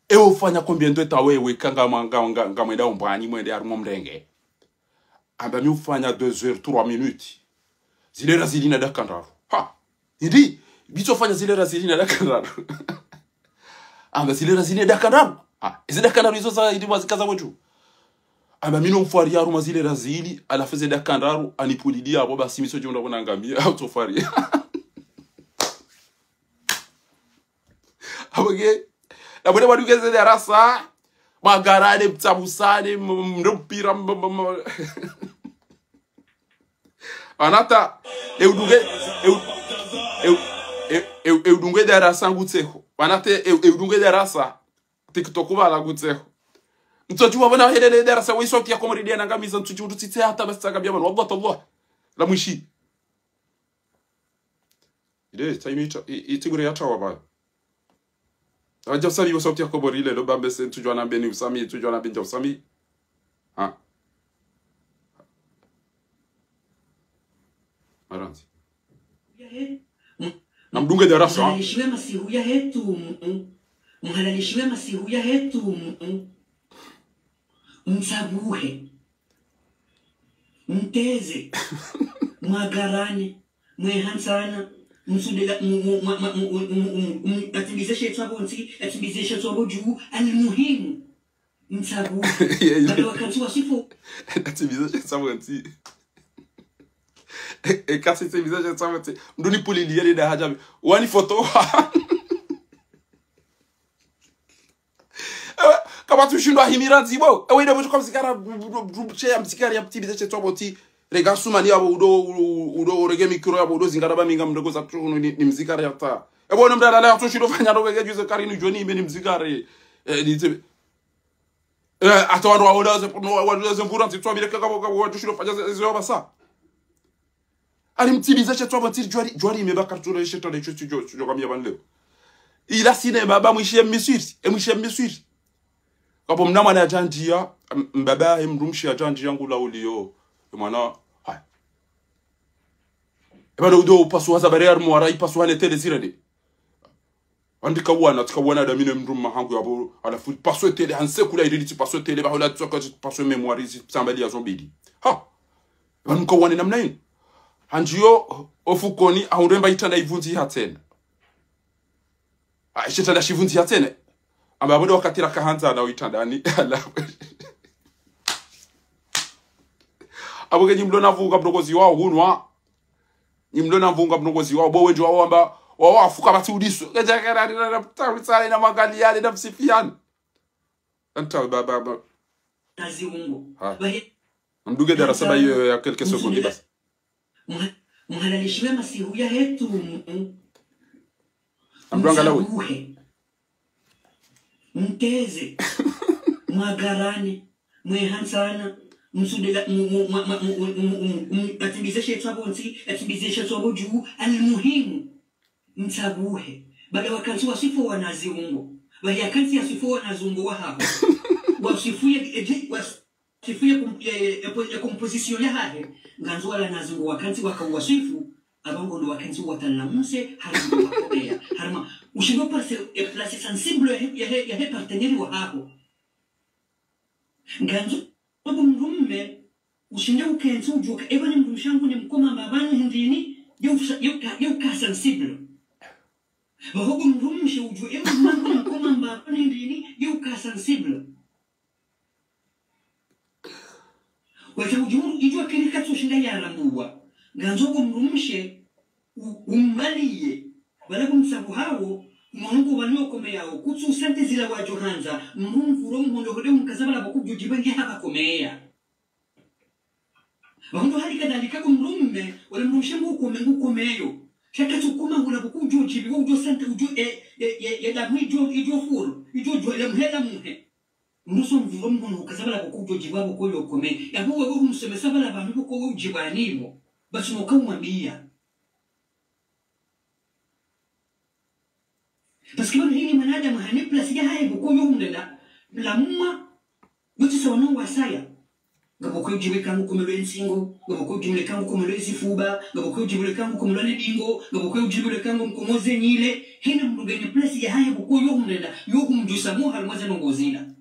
Et au fond, il y a combien de temps, oui, kanga mwenda umbani, mwenda armomrenge. Amba mi ufanya 2 heures, 3 minutes. Zile razilina da kandaru. Ha! Hindi, bicho fanya zile razilina da kandaru. Amba zile razilina da kandaru. Ha! Zile kandaru hizo za ili wazikaza wetu. Amba mino mfuari yaru mazile razili ala feze da kandaru anipulidia abo basi miso jonda bona ngamia autofari abage abone wadu geze da rasa magarade tsabusane mndopira anata eudunge da rasa ngutseho anata eudunge da rasa TikTok bala ngutseho Mtoto wana hele darasa wisoti ya komridia na ngamiza mtuchu tutite hata basi takabia bana wallahi Allah la mwishi ile taimita itigure yata waba aja sabi wasoti ya komrile lo bambe se tujwa na beni usami tujwa na binja usami ha maranzi namdunge darasa mhalalishiwe masihu ya hetu mhalalishiwe masihu ya hetu msabuhe mteze mwagarane mwehansana msudela atibizeshe twabonzi atibizeshe twaboju almuhimu msabuhe bado wakati wasifu atibizeshe twabonzi kasi atibizeshe twabonzi mduni pulilia ile hajabi wani photo kama tushindwa himiranzi bo ewe ndio kwa mzikara che mzikari ya mtibize che twaboti rega sumani abo udo rege mikro abo udo zingara ba minga mdogo za tuno ni mzikari ya ta ebo ndo mdala la tushindwa fanya ndo wege juze kari ni joni ni mzikari ni atawando wado za mvuranzi twabire kama tushindwa fanya zio basa ali mtibize che twaboti jwari imeba karturo che tole che tujo kamia banleo ila sine baba mwishie miswiri Kapo mnama na janjia mbaba mrumshi ya janjia ngula ulio mwana hai ebado udo paswa za barriere mwara ipaswa ne tele zirade andika wana tukawana da mine mrumma hangu yabo ala fu paswa tele hanse kula idili paswa tele ba hola tsoka paswa memoire sambali ya zombidi ha ebado kawana namna yin hanjio ofukoni ahuremba itanda ivunzi hatena shitanda shivunzi hatena amba bodo wakatira kahanza na uitandani aboge nyimlo navuga mdogozi wao hunwa nyimlo navuga mdogozi wao bo wenjo wao amba wao afuka bati udiso kejakera na tawitsale na magali yale na msifiani anta baba naziungo mduge darasa ba hiyo ya quelques secondes basi mhalalishiwe masihu ya hetu ambranga lawe mteze mwagarane mwehansana msudela atibizeshe twabonzi atibizeshe twaboju almuhimu msabuhe bada wakati wasifu wanaziungo bahia kansi ya sifu wanazungu wa hapo wasifuye composition ya hahe nganzwala nazungu wakansi wakawasifu abango ndo wakenzi watalamunse harimo wakorea harima ushindo place sensible ya partenaire wa hapo nganzo abo mrumme ushinde ukenzi ujuka ebani mrumshangu ni mkoma mbabani hindini yo ka sensible bahogo mrumshe uju ebani mkoma mbabani hindini yo ka sensible wacha ujuru ijua kirika tushinda ya rambuwa nganzo mrumshe umaliye bala kumsabu hawo Mungu waliokome yao kutsu sente zila wa Johanza Mungu roho hode mkazabala bakujujiba nge hapa komea Wangu hali kadhalika kumrumme wala mrumshangu kumeyo shaka tukuma ngula bakujujibi ujo sente ujo ya damu ijo furu ijo ya mhela muhe Nuso mvuro mkono ukazabala bakujujiba bakoyo kome yabu wewe umsemesa bala bantu ko ujibanibo basi mukamwambia Parce que hili manadamu hanipla sija haya bukoyo umdela la muma yote sawana wasaya ngabokoyo jibe kangu kumelo ensingo ngabokoyo jibe kangu kumelo esifuba ngabokoyo jibe kangu kumelo nedingo ngabokoyo jibe kangu mkomoze nyile hina mrugeni place ya haya bukoyo umdela yo kumjusa mo halmaze nongozina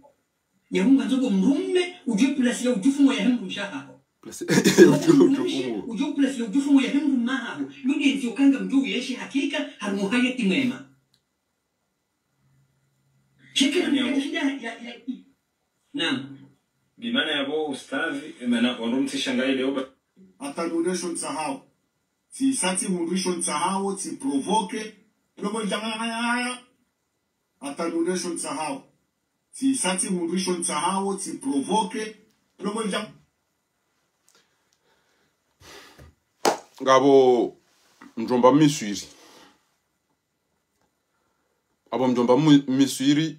yahunga nzogo mrumme uje place ya ujufumo ya hembu mshaha place uje place ya ujufumo ya hembu mahabu yudi nzio kanga mjuu yeshi hakika halmuhayati mema Naam. Bimana yabo ustazi emana onumti shangai leo atanuresho nsahau. Si sati murisho nsahau si provoke lomo jangaya. Atanuresho nsahau. Si sati murisho nsahau si provoke lomo jang. Ngabo mjomba miswiri. Abo mjomba miswiri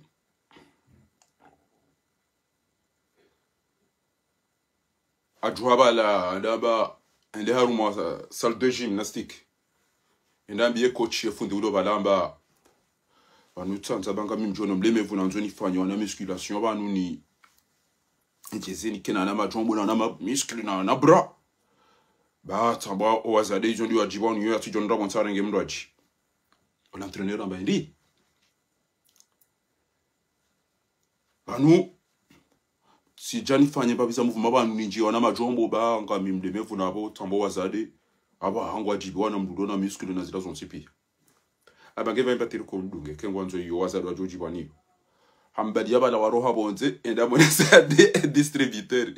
ajuaba la daba ende haruma salle de gymnastique endambiye coach fundi ulo balamba banu tsanza banga mimjono mlemevu nanzoni fanywa na musculation banu ni njezeni kena na majombo na muscle na bra ba tamba owazade izo ndi wajibonu yo ati jonda bontsara nge mndwaji l'entraîneur amba ndi banu si jani fanye babisa muvuma banu ninji wana majombo ba ngami mlemevu nabo tambo wazade aba hangwa jibi wana mdudo na muscle na zila zonsipi abange va imbatiri ko ndunge kengwanzo yo wazade wajoji bani hambadi yabala waroha bonze enda monesa de distributeur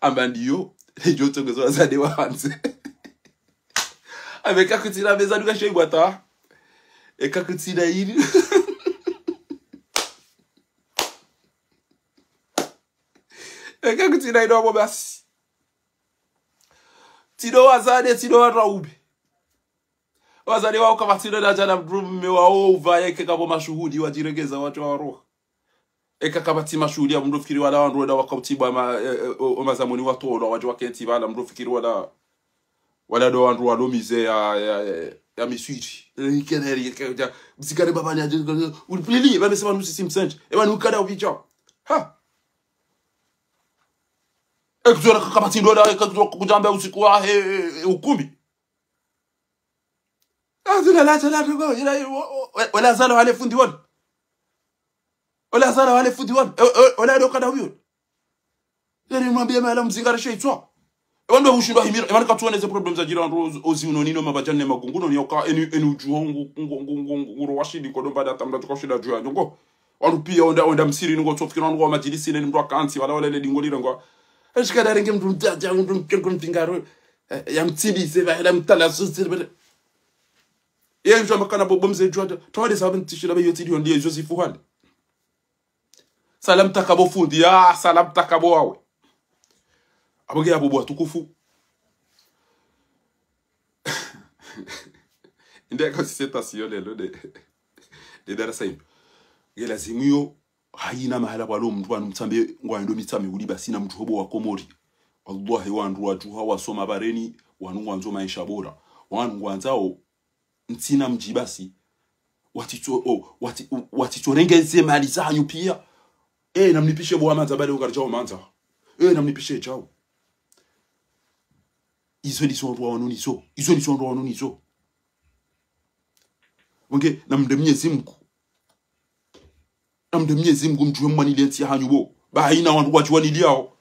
ambandiyo ejo tongezo wazade wanze avec akutira beza duka shey bwata e kakutira yiri kakutira ino abo basi tido wazade tido waraube wazade wao kama tido na jana brume wao uvaye kekabo mashuhudi wajiregeza watu wa roho ekakabati mashuhudi ya mndo fikiri wala wandu wakatiba mazamoni watolo waje wakenti bala mndo fikiri wala do wandu walomize ya miswiri ikeneri msikare babani aje ulipili bamesema nusi msanje ebani ukada ubicha ha ekuzora kakabati ndo da kujamba usiku wa ukumbi wala zalo wale fundi wona wala zalo wale fundi wona wala do kada huyo yani mwambie mala mzingara sheitwa wando ushindwa himira emana katuoneze problems ajira ndo oziuno nino mabajane magunguno ni oka enu juongo ngoro washidi ko domba data mda tukoshida juwa ngo wandu pia onda msiri ngo tsofikira ngo majilisi ne mndo akanti wala wale dingolira ngo eshika darenge mdu mtaja mdu mtingaro ya mtidi se va la mtala sosir ye njoma kana bobomze juwa tawade sababu tishira be yotidi on die Joseph Fuhande salam takabo fundi ya salam takabo wawe aboge abo tukufu ndio kwa station lelo de darasa hiyo gela zimio haina mahala balo mtu anumtsambe ngwando mitsame uli basina mtu hobo wa komori wallahi wandu wajuha wasoma bareni wanungu wanzo maisha bora wanungu wanzao ntina mjibasi watitorengeze mali zanyu pia namnipishe bo amanza bale ukarjao manza namnipishe chao izo ni sondwa wanunizo izo ni sondwa wanunizo wonge namde Mwenyezi Mungu mtuwe mwanilienti ya hanyubo ba haina watu waniliao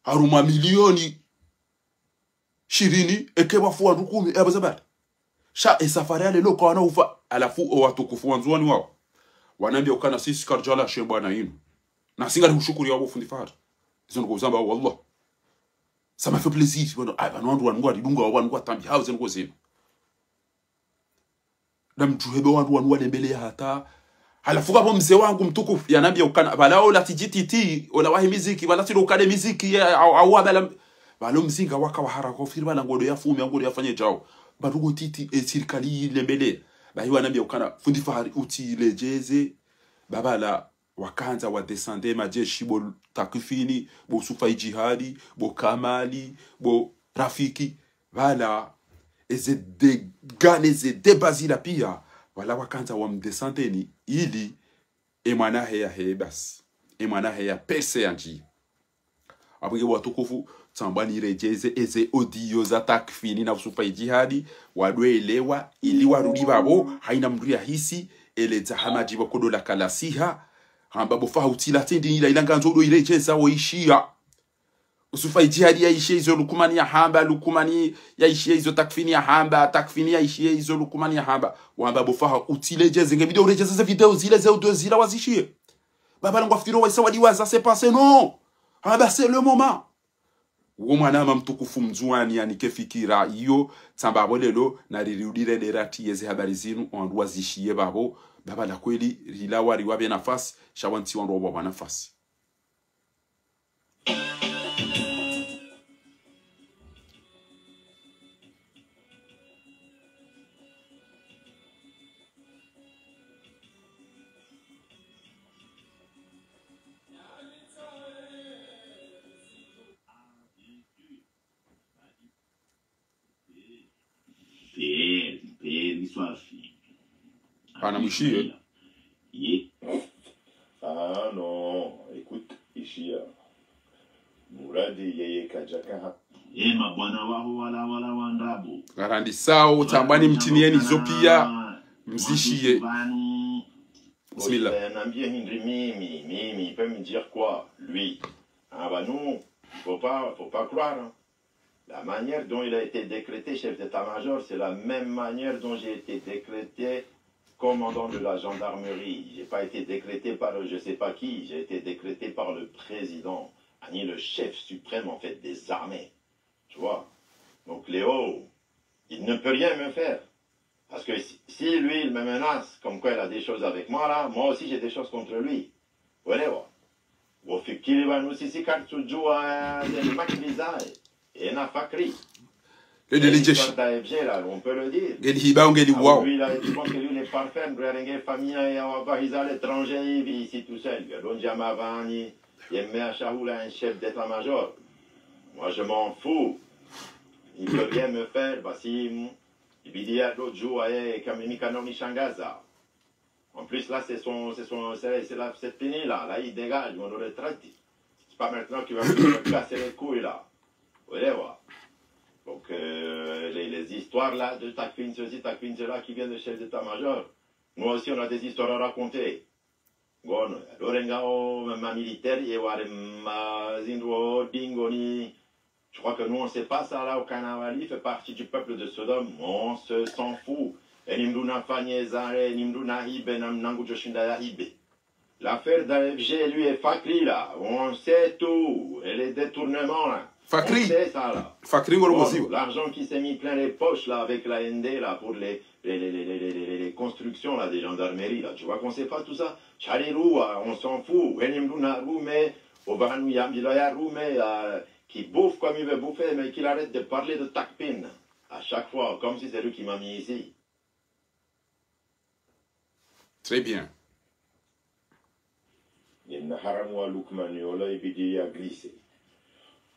haruma milioni 20 ekeba fu wandu 10 abazabata sha safari yale loko wana ufa alafu watukufu wanzuani wao wanaambia ukana sisi karjala shemba na inu na singa kushukuru yao fundi fahari izo ngo zamba wallah ça m'a fait plaisir bueno aba no wandu wangu adunga wangu atambi hauze ngo zenu namjuhebe wandu walembele hata halafu kama mzee wangu mtukufu yanambia ukana balao la tijititi wala wahi muziki wala tilo ukale muziki au abala balo mzinga waka wa haraka ofiri bana ngodo ya fumi ngodo yafanye jao barugo titi serikali lembele bahi wanambia ukana fundi fahari utilejeze babala wakanza wa descende majeshi bo takfini bo sufai jihadi bo kamali bo rafiki wala eze de gane ze de bazila pia wala wakanza wa mdesanteni ili emwana heya hebas emwana heya pese yanji abige watukufu tsambani rejeze eze audio za takfini na sufai jihadi wadwelewa ili warudi babo haina mri hisi ele zahamaji bokodo la kalasiha hamba bofa utila tendi ila ilanga nzodo irejeza oishia usufai jihadi ya ishe izo lukumani ya hamba lukumani ya ishe izo takfini ya hamba takfini ya ishe izo lukumani ya hamba wamba bofa utilejeze nge video urejeza za video zile za audio zile wazishie baba langu afitiro waisa wadiwaza c'est passé non hamba c'est le moment womwana mtukufu mzuani yani kefikira iyo tsamba bolelo na rirudire derati yeze habari zinu ondu wazishie babo baba la kweli rilawari wabe nafasi shawanti wandu wabo nafasi Anamwishie. Ah non, écoute, Ishia. Muradi yeye kajaka. Ema bwana wao wala wandabu. Garandi sao tambani mtinieni hizo pia mzishie. Bismillah. Un bien Mimi, il peut me dire quoi, lui? Ah bah non, faut pas croire. Hein. La manière dont il a été décrété chef d'état-major, c'est la même manière dont j'ai été décrété commandant de la gendarmerie. J'ai pas été décrété par je sais pas qui, j'ai été décrété par le président, ni le chef suprême en fait des armées. Tu vois. Donc Léo, il ne peut rien me faire. Parce que si lui il me menace comme quoi il a des choses avec moi là, moi aussi j'ai des choses contre lui. Voilà. Au fikiri wa nusisi kartujua de maklizae et na fakri. Le délégué. On peut le dire. Lui, je pense que lui, il est parfait. Famille, il à l'étranger, il vit ici tout seul. Il est un chef d'état-major. Moi, je m'en fous. Il ne peut rien me faire. Il dit l'autre jour, en plus, là, c'est cette fini là. Là, il dégage. On le traite. C'est pas maintenant qu'il va me casser les couilles là. Vous allez voir. Donc, les histoires là de Takfin, ceci, Takfin, cela, qui viennent de chef d'état-major. Nous aussi, on a des histoires à raconter. Bon, l'orengao, ma militaire, ma zindro, dingoni. Je crois que nous, on ne sait pas ça là au Kanawali, fait partie du peuple de Sodome. On s'en fout. Et Nimduna Fanyezare, Nimduna Hibe, Namnangu Joshindaya Hibe. L'affaire d'AFG, lui, est Fakri là. On sait tout. Et les détournements là. Fakri. C'est ça là. Fakri, l'argent qui s'est mis plein les poches là avec la ND là pour les constructions là des gendarmeries là. Tu vois qu'on sait pas tout ça. Charirou, on s'en fout. Mais qui bouffe comme il veut bouffer, mais qu'il arrête de parler de Takpin à chaque fois, comme si c'est lui qui m'a mis ici. Très bien. Il n'a haramwa lukmaniola ibidi a glissé.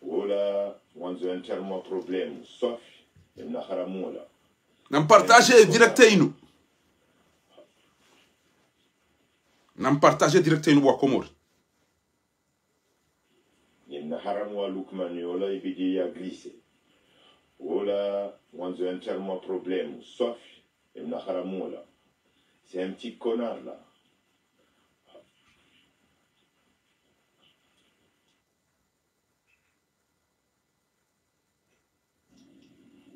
Ola, wanzo intermo problème, sauf, il n'a haramola. Nam partage directement. Nam partage directement wa Komor. Il n'a haramwa lukmaniola ibidi a glissé. là, on a un tellement problème, sauf, c'est un petit connard là.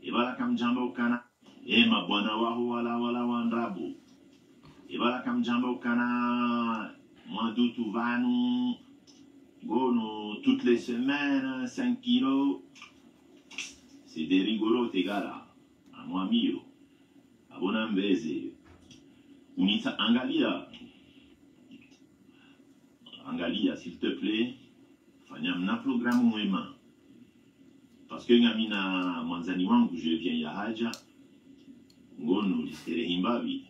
Et voilà comme Jambo Kana. Et ma bonne wala wandrabo. Et voilà comme Jambo Kana. Moi d'où va nous. Gono toutes les semaines, 5 kilos. C'est des rigolos, tes gars là. À moi, mio. À bon ambeze. Unita Angalia. Angalia, s'il te plaît. Fanyam na programme ouema. Parce que ngamina mwanzani wangu je viens ya haja. Ngono listere himbabi.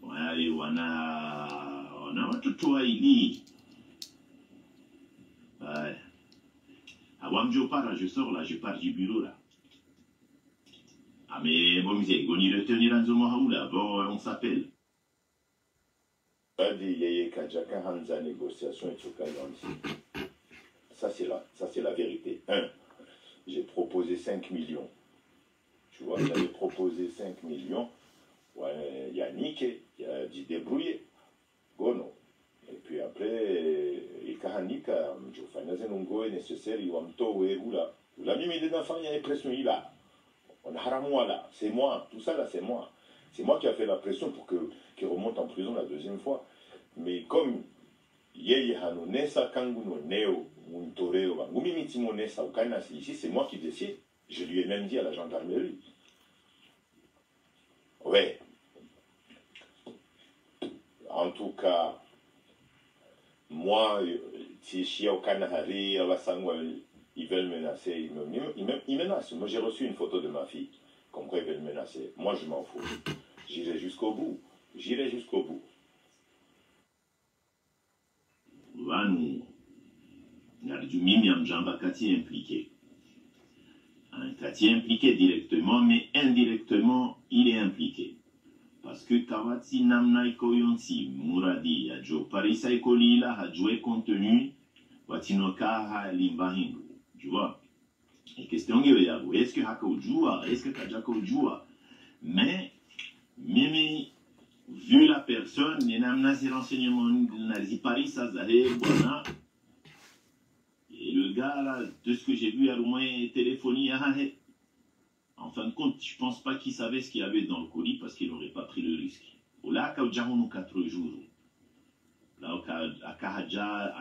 Wale wana watoto waili. Awam je pars, je sors là, je pars du bureau là. Ah mais bon, Goni retenir un zomo là, bon, on s'appelle. Négociation et ça c'est la vérité. J'ai proposé 5 millions. Tu vois, j'avais proposé 5 millions. Ouais, Yannick, il a dit débrouiller. Gono. Et puis après, il kahanika, je faisais un go nécessaire, il va me tower ou là. La même idée d'enfant, il y a une pression là. On a moi là, c'est moi, tout ça là, c'est moi. C'est moi qui a fait la pression pour qu'il remonte en prison la deuxième fois. Mais comme yeye hano nesa kangu no neo untoreo ba ngumi mitimo nesa ukana ici c'est moi qui décide. Je lui ai même dit à la gendarmerie. Ouais. En tout cas, moi, si je suis au Canada, ils veulent menacer, ils menacent. Moi, j'ai reçu une photo de ma fille, comme quoi ils veulent menacer. Moi, je m'en fous. J'irai jusqu'au bout. J'irai jusqu'au bout. Vanu, Mimi Amjamba Kati impliqué. Kati impliqué directement, mais indirectement, il est impliqué. Parce que Kawati Namnai Koyonsi, Muradi, Adjo Parisa Kolila, a joué contenu, Watinoka ha Limbahingu. Tu vois? Et question est-ce que Hako joua? Est-ce que Kajako joua? Mais, Mimi, vu la personne, les namna ses renseignements, nazi Parisa Zahé, voilà. Et le gars là, de ce que j'ai vu, a au moins téléphoné à Hahé. En fin de compte, je ne pense pas qu'il savait ce qu'il y avait dans le colis parce qu'il n'aurait pas pris le risque. Là, il y a 4 jours. Là, à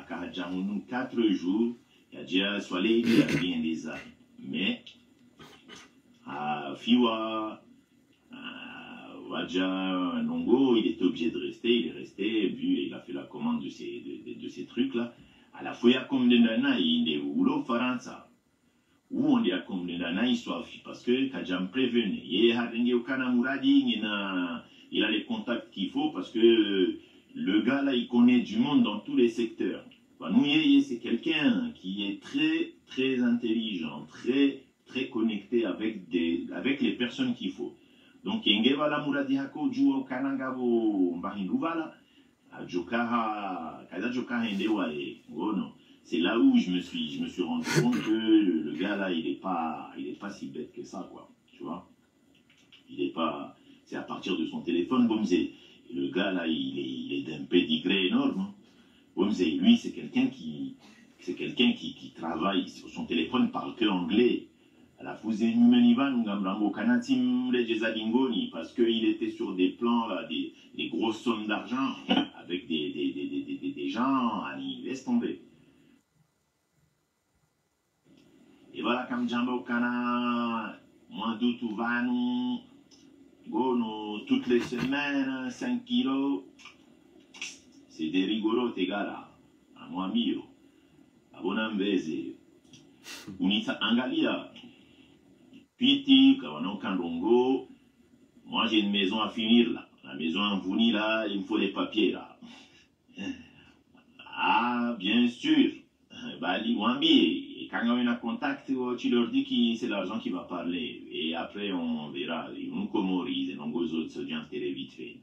Kahadjaounou, 4 jours, il y a déjà soleil, il y a bien des armes. Mais, à Fiwa, Wadja, Nongo, il était obligé de rester. Il est resté, vu, il a fait la commande de ces trucs-là. À la fois, comme de Nana, il est où Faransa. Où on dit à comme le nana histoire parce que Kajam prévenu il a les contacts qu'il faut parce que le gars là il connaît du monde dans tous les secteurs. Nous c'est quelqu'un qui est très très intelligent, très très connecté avec les personnes qu'il faut. Donc Yengeva la Mouradi Hako Juo Kanangavo Mbahinduvala Joka Kaza Joka Hendewa et non. C'est là où je me suis rendu compte que le gars là, il est pas si bête que ça, quoi. Tu vois? Il est pas. C'est à partir de son téléphone, Bomzé. Le gars là, il est d'un pédigré énorme. Bomzé, lui, c'est quelqu'un qui travaille. Son téléphone parle que anglais. À la Fouzé Numenivan, Ngamrango Kanatim, Lejezadingoni, parce qu'il était sur des plans, là, des grosses sommes d'argent, avec des gens, il laisse tomber. Et voilà, comme Jambo Kana, moi d'où va nous, gono toutes les semaines, 5 kilos. C'est des rigolos, tes gars là. À moi, mio. À bon ambeze. Unita Angalia. Piti, Kawano Kandongo. Moi, j'ai une maison à finir là. La maison en Vouni là, il me faut les papiers là. Ah, bien sûr. Bali Wambi. Quand on a contact, tu leur dis que c'est l'argent qui va parler. Et après, on verra. Nous, comme Maurice et nos autres, se viennent très vite fait.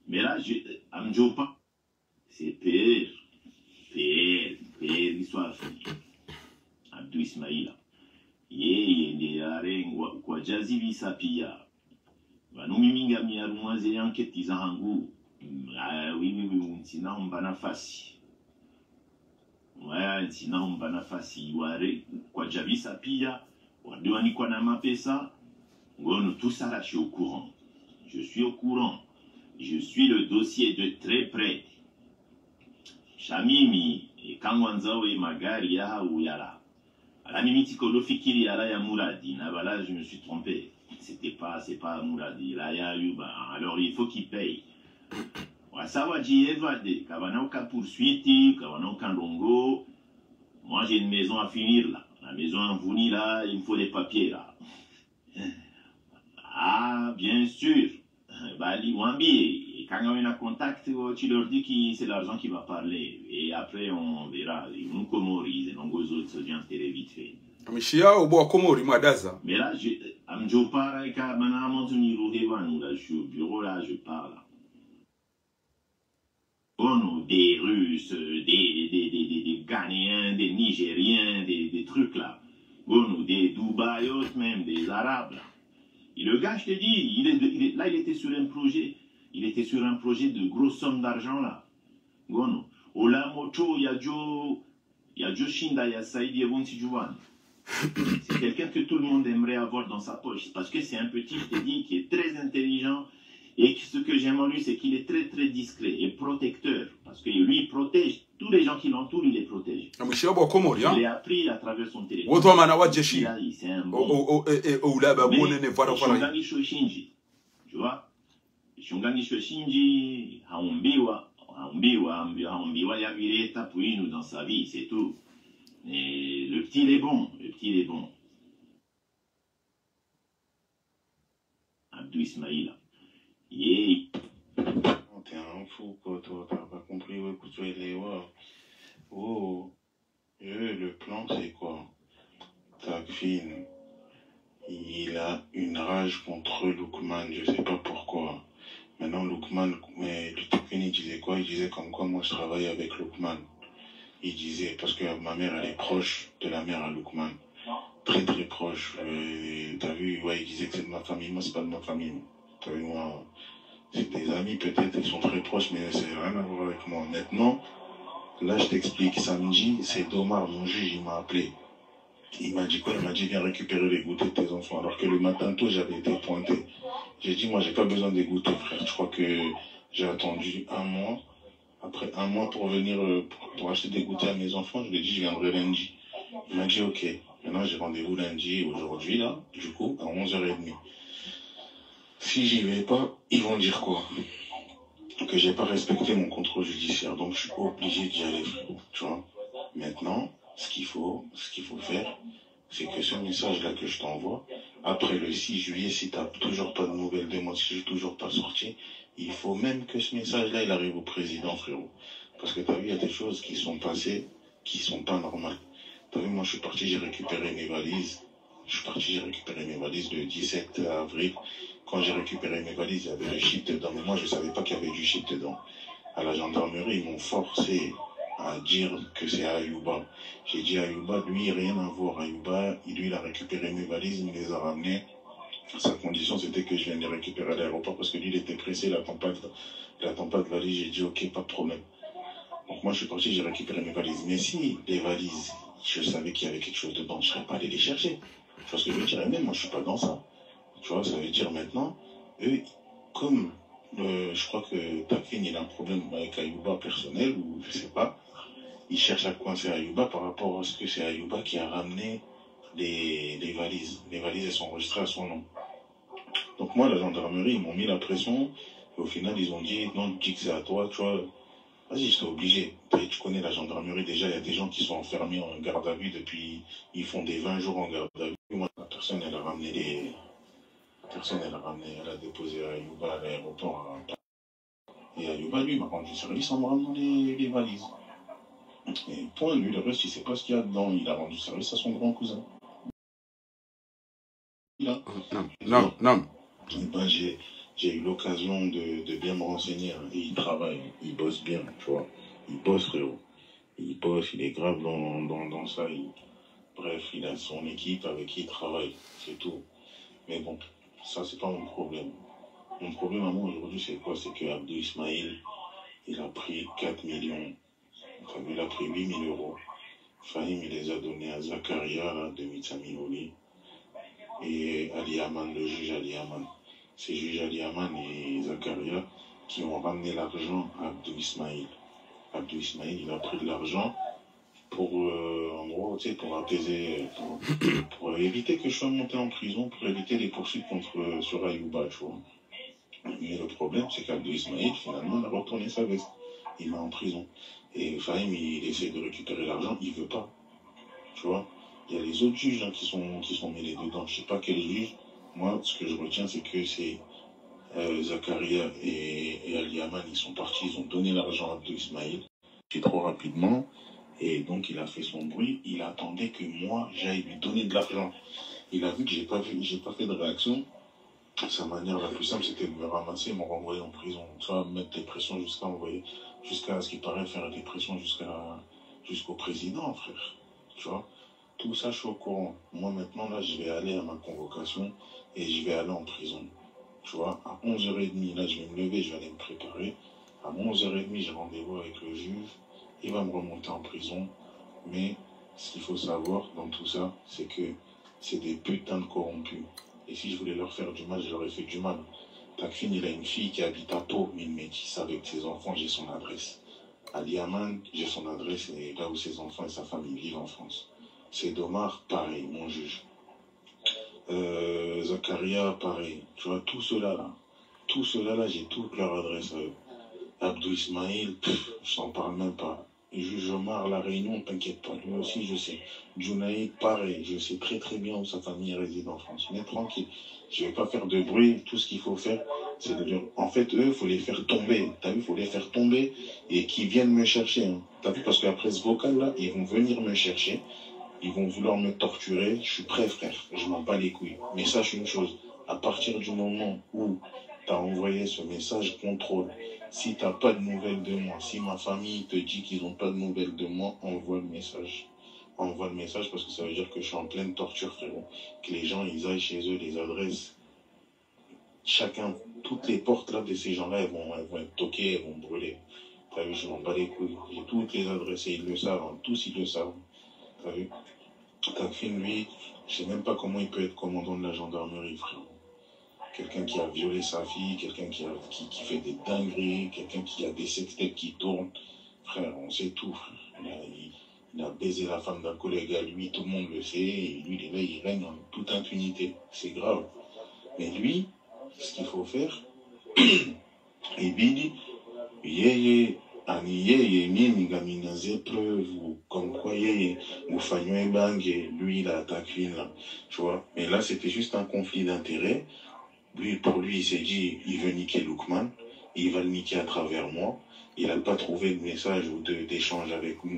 Mais là, c'est pire, l'histoire finie. Abdou Ismaïla. Yende arengwa kwa jazi visa pia. Vanumiminga miarumwaze enquête izangu. Oui, ntina omba nafasi. Ntina omba nafasi. Ware kwa javisa pia. Wadewani kwa na mapesa. Ngono, tout ça là, je suis au courant. Je suis au courant. Je suis le dossier de très près. Shamimi, et Kangwanzao et Magari ya Yara. À la limite, Kolofikiri Yara ya Mouradi. Là, je me suis trompé. C'est pas Mouradi. Là, ya Yuba. Alors, il faut qu'il paye. Ça va dire, Kavanauka poursuite, Kavanauka Longo. Moi, j'ai une maison à finir là. La maison à venir là, il me faut des papiers là. Ah, bien sûr. Bali Wambi, et quand on a contact, tu leur dis que c'est l'argent qui va parler. Et après, on verra. Nous, Comoris, et non, aux autres, ça vient très vite fait. Mais là, je parle avec je suis au bureau, là, je parle. Bon, des Russes, des Ghanéens, des Nigériens, des trucs là. Bon, des Dubaïotes même, des Arabes là. Et le gars, je te dis, là, il était sur un projet. Il était sur un projet de grosse somme d'argent, là. Gono. Ola Moto, il y a Joe Shinda, il y a Saïd Yevonsi Jouan. C'est quelqu'un que tout le monde aimerait avoir dans sa poche. Parce que c'est un petit, je te dis, qui est très intelligent. Et ce que j'aime en lui, c'est qu'il est très, très discret et protecteur. Parce que lui, il protège. Tous les gens qui l'entourent, il les protège. Il est appris à travers son téléphone. C'est un bon. Mais Shinji, tu vois, Shinji, haombiwa ya vireta puinu dans sa vie, c'est tout. Et le petit, il est bon. Abdou Ismaïla. Yeah. T'es un fou, quoi, toi, t'as pas compris, ouais, écoute, toi, il est, ouais. Oh, le plan, c'est quoi? Takfin, il a une rage contre Loukman, je sais pas pourquoi. Maintenant, Loukman, mais Takfin, il disait quoi? Il disait comme quoi, moi, je travaille avec Loukman. Il disait, parce que ma mère, elle est proche de la mère à Loukman. Très, très proche. T'as vu, ouais, il disait que c'est de ma famille. Moi, c'est pas de ma famille. T'as vu, moi, c'est des amis, peut-être, ils sont très proches, mais c'est rien à voir avec moi. Maintenant, là, je t'explique. Samedi, c'est Domar, mon juge, il m'a appelé. Il m'a dit quoi? Il m'a dit, viens récupérer les goûters de tes enfants. Alors que le matin tôt, j'avais été pointé. J'ai dit, moi, j'ai pas besoin des goûters, frère. Je crois que j'ai attendu un mois. Après un mois pour venir, pour acheter des goûters à mes enfants, je lui ai dit, je viendrai lundi. Il m'a dit, ok. Maintenant, j'ai rendez-vous lundi, aujourd'hui, là, du coup, à 11h30. Si j'y vais pas, ils vont dire quoi? Que j'ai pas respecté mon contrôle judiciaire. Donc, je suis obligé d'y aller, tu vois. Maintenant, ce qu'il faut faire, c'est que ce message-là que je t'envoie, après le 6 juillet, si t'as toujours pas de nouvelles de moi, si je suis toujours pas sorti, il faut même que ce message-là, il arrive au président, frérot. Parce que t'as vu, il y a des choses qui sont passées, qui sont pas normales. T'as vu, moi, je suis parti, j'ai récupéré mes valises. Le 17 avril. Quand j'ai récupéré mes valises, il y avait le chip dedans. Mais moi, je savais pas qu'il y avait du chip dedans. À la gendarmerie, ils m'ont forcé à dire que c'est Ayouba. J'ai dit à Ayouba, lui, rien à voir. Ayouba, lui, il a récupéré mes valises, il me les a ramenées. Sa condition, c'était que je vienne les récupérer à l'aéroport parce que lui, il était pressé, il attend pas de valise. J'ai dit, ok, pas de problème. Donc moi, je suis parti, j'ai récupéré mes valises. Mais si les valises, je savais qu'il y avait quelque chose dedans, je serais pas allé les chercher. Tu vois ce que je veux dire? Et même, moi, je suis pas dans ça. Tu vois, ça veut dire maintenant, eux, comme je crois que Takfin, il a un problème avec Ayouba personnel, ou je sais pas, il cherche à coincer Ayouba par rapport à ce que c'est Ayouba qui a ramené les valises. Les valises, elles sont enregistrées à son nom. Donc moi, la gendarmerie, ils m'ont mis la pression, et au final, ils ont dit, non, dis que c'est à toi, tu vois. Vas-y, j'étais obligé. Tu connais la gendarmerie, déjà, il y a des gens qui sont enfermés en garde à vue depuis, ils font des 20 jours en garde à vue. Moi, la personne, elle a ramené elle a déposé Ayouba à l'aéroport. Et Ayouba, lui, m'a rendu service en me ramenant les valises. Et point, lui, le reste, il sait pas ce qu'il y a dedans. Il a rendu service à son grand cousin. Non. Et ben, j'ai eu l'occasion de bien me renseigner. Hein. Et il travaille, il bosse bien, tu vois. Il bosse, frérot. Il bosse, il est grave dans ça. Bref, il a son équipe avec qui il travaille, c'est tout. Mais bon, ça, c'est pas mon problème. Mon problème à moi aujourd'hui, c'est quoi? C'est que Abdou Ismail, il a pris 4 millions. Enfin, il a pris 8 000 euros. Fahim, il les a donnés à Zakaria, là, de Mitsamiloli, et Ali Aman, le juge Ali Aman. C'est juge Ali Aman et Zakaria qui ont ramené l'argent à Abdou Ismail. Abdou Ismail, il a pris de l'argent pour, en gros, tu sais, pour apaiser, pour éviter que je sois monté en prison, pour éviter les poursuites contre sur Ayouba, tu vois. Mais le problème, c'est qu'Abdou Ismail, finalement, il a retourné sa veste. Il est en prison. Et Fahim, il essaie de récupérer l'argent, il veut pas. Tu vois, il y a les autres juges hein, qui sont mêlés dedans. Je sais pas quel juge. Moi, ce que je retiens, c'est que c'est Zakaria et Ali Aman, ils sont partis, ils ont donné l'argent à Abdou Ismail. C'est trop rapidement. Et donc, il a fait son bruit. Il attendait que moi, j'aille lui donner de l'argent. Il a vu que j'ai pas fait de réaction. Sa manière la plus simple, c'était de me ramasser, me renvoyer en prison. Tu vois, mettre des pressions jusqu'à ce qu'il paraît faire des pressions jusqu'au président, frère. Tu vois, tout ça, je suis au courant. Moi, maintenant, là, je vais aller à ma convocation et je vais aller en prison. Tu vois, à 11h30, là, je vais me lever, je vais aller me préparer. À 11h30, j'ai rendez-vous avec le juge. Il va me remonter en prison. Mais ce qu'il faut savoir dans tout ça, c'est que c'est des putains de corrompus. Et si je voulais leur faire du mal, je leur ai fait du mal. Takfin, il a une fille qui habite à Pau, Métis, avec ses enfants, j'ai son adresse. Ali Aman, j'ai son adresse, et là où ses enfants et sa famille vivent en France. C'est Domar, pareil, mon juge. Zakaria, pareil. Tu vois, tout cela là, j'ai toute leur adresse. Abdou Ismail, je t'en parle même pas. Juge Omar, La Réunion, t'inquiète pas, lui aussi je sais. Junaïd, pareil, je sais très très bien où sa famille réside en France. Mais tranquille, je vais pas faire de bruit, tout ce qu'il faut faire, c'est de dire, en fait, eux, il faut les faire tomber. T'as vu, il faut les faire tomber et qu'ils viennent me chercher. Hein. T'as vu, parce qu'après ce vocal-là, ils vont venir me chercher, ils vont vouloir me torturer. Je suis prêt, frère, je m'en bats les couilles. Mais sache une chose, à partir du moment où t'as envoyé ce message contrôle, si t'as pas de nouvelles de moi, si ma famille te dit qu'ils n'ont pas de nouvelles de moi, envoie le message. Envoie le message parce que ça veut dire que je suis en pleine torture, frérot. Que les gens, ils aillent chez eux, les adresses. Chacun, toutes les portes là de ces gens-là, elles vont être toquées, elles vont brûler. T'as vu, je m'en bats les couilles. J'ai toutes les adresses et ils le savent, hein. Tous ils le savent. T'as vu? Takfin, lui, je sais même pas comment il peut être commandant de la gendarmerie, frérot. Quelqu'un qui a violé sa fille, quelqu'un qui fait des dingueries, quelqu'un qui a des sextapes qui tournent. Frère, on sait tout, frère. Il a baisé la femme d'un collègue à lui, tout le monde le sait, et lui, il est là, il règne en toute impunité. C'est grave. Mais lui, ce qu'il faut faire, il dit, comme quoi, lui, il a attaqué là. Tu vois. Mais là, c'était juste un conflit d'intérêts. Lui, pour lui, il s'est dit, il veut niquer Loukman, il va le niquer à travers moi. Il n'a pas trouvé de message ou d'échange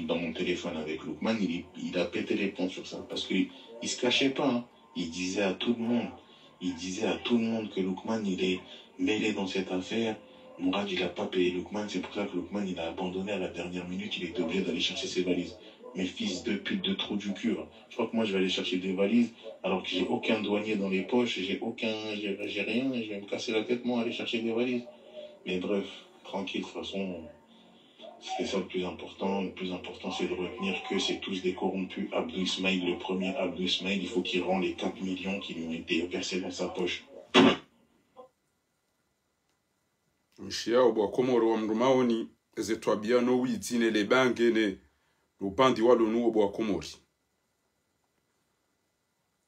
dans mon téléphone avec Loukman. Il a pété les plombs sur ça. Parce qu'il ne se cachait pas. Hein. Il disait à tout le monde que Loukman, il est mêlé dans cette affaire. Mourad, il n'a pas payé Loukman. C'est pour ça que Loukman, il a abandonné à la dernière minute. Il était obligé d'aller chercher ses valises. Mes fils de pute de trou du cul. Hein. Je crois que moi, je vais aller chercher des valises alors que j'ai aucun douanier dans les poches. J'ai rien. Je vais me casser la tête, moi, aller chercher des valises. Mais bref, tranquille, de toute façon, c'était ça le plus important. Le plus important, c'est de retenir que c'est tous des corrompus. Abdou Ismail, le premier Abdou Ismail, il faut qu'il rende les 4 millions qui lui ont été versés dans sa poche. Mshia wa Komoro wa mrumaoni ezetwabia no witine le bangene upandi walo nuo wa Komori.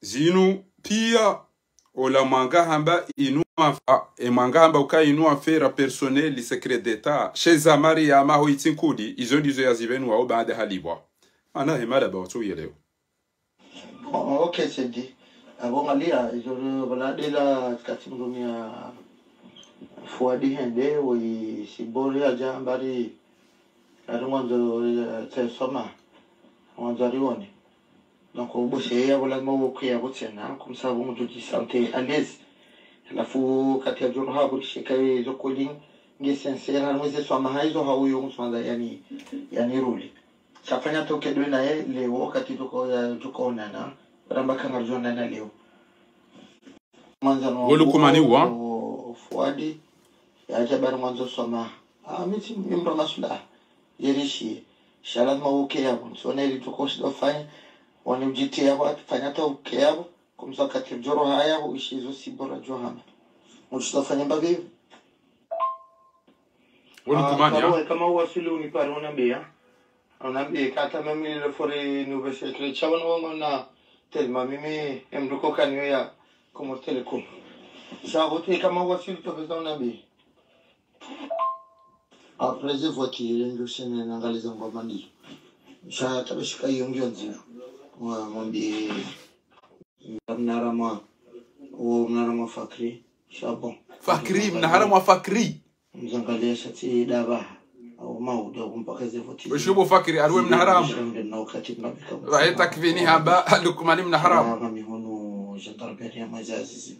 Zinu pia ola manga hamba inu manga hamba uka inu affaire personnelle li secret d'état chez Zamari ya maho itinkudi izo ndizo yazivenu wa baada halibwa ana hemada ba watu yeleo. Ok, c'est dit. Avant alia izo balade la katimumia Fouadi Hende, oui, si Bori a Jambari, à Rwanda, Soma, en Zarione. Donc, au bout, c'est la mot qui a voté, comme ça, vous me dites santé à l'aise. La fou, Katia Jurha, Shekay, Zokolin, Gessincera, mais c'est Soma, Haïzo, Haouyong, Sanda Yani Rouli. chafanya toke dwe na ye leo wakati tukaonana ramba kama na leo manzano wolu kumaniwa fuadi ya jabar mwanzo soma miti mimba masula yerishi shala mauke yabo sona ili tukoshi dofanya wani ujiti yabo atufanya ta uke yabo kumsa kati joro haya uishizo sibora johama mustafanya mbagi wolu kumania kama wasili unipare unambia kata mimi le fore nouvelle secret chaban wona tellement mimi emduko kanyo ya como telecom sabote kama wasili to bezo nabi après je vois qu'il y a une chaîne n'angaliza ngoma ndizo sha tabashika yongyo nziro wa mwambi mnarama fakri shabon fakri mnarama fakri mzangalia shati daba au mauda mpaka zevoti ushubu fakri arwe mnarama wa takvini haba lukumani mnarama mimi hono jandarberia mazazi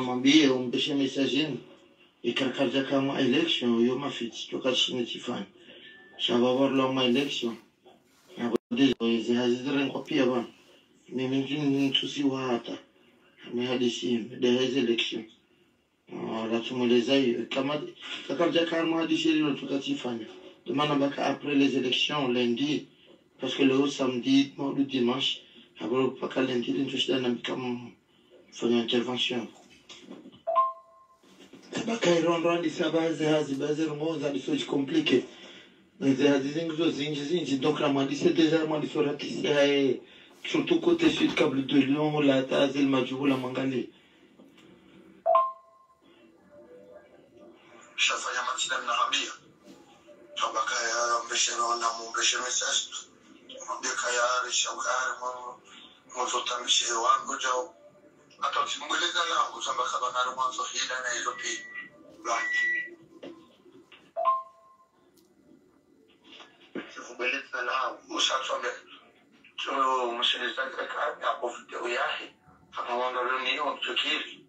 mwambie umpeshe message ikarkarja kama election yo mafiti tukashine tifani shababa la election Hizi hazidren kopia ba mimi njini tusiwa hata mehadisi des élections la tumulezai kama kakarja karma hadisi lilo tukatifanya demana baka après les élections lundi parce que le samedi le dimanche avant pas lundi ntushida na kama fanya intervention baka irondo hadi sabazi hazi ngoza disoji compliqué mais zingi donc la mandi c'est déjà mandi sorati c'est surtout côté sud câble de Lyon la Tazel Majou la Mangali shafanya matida mnaambia tabaka ya mbeshero na mbeshero message mbeka ya rishakar mwanzo tambishe wangu jao hata usimweleza langu tabaka bana mwanzo hila na hizo pi بلدنا مسافر تو مسلسل كان يعقوب الدوياهي فكمان روني وتكير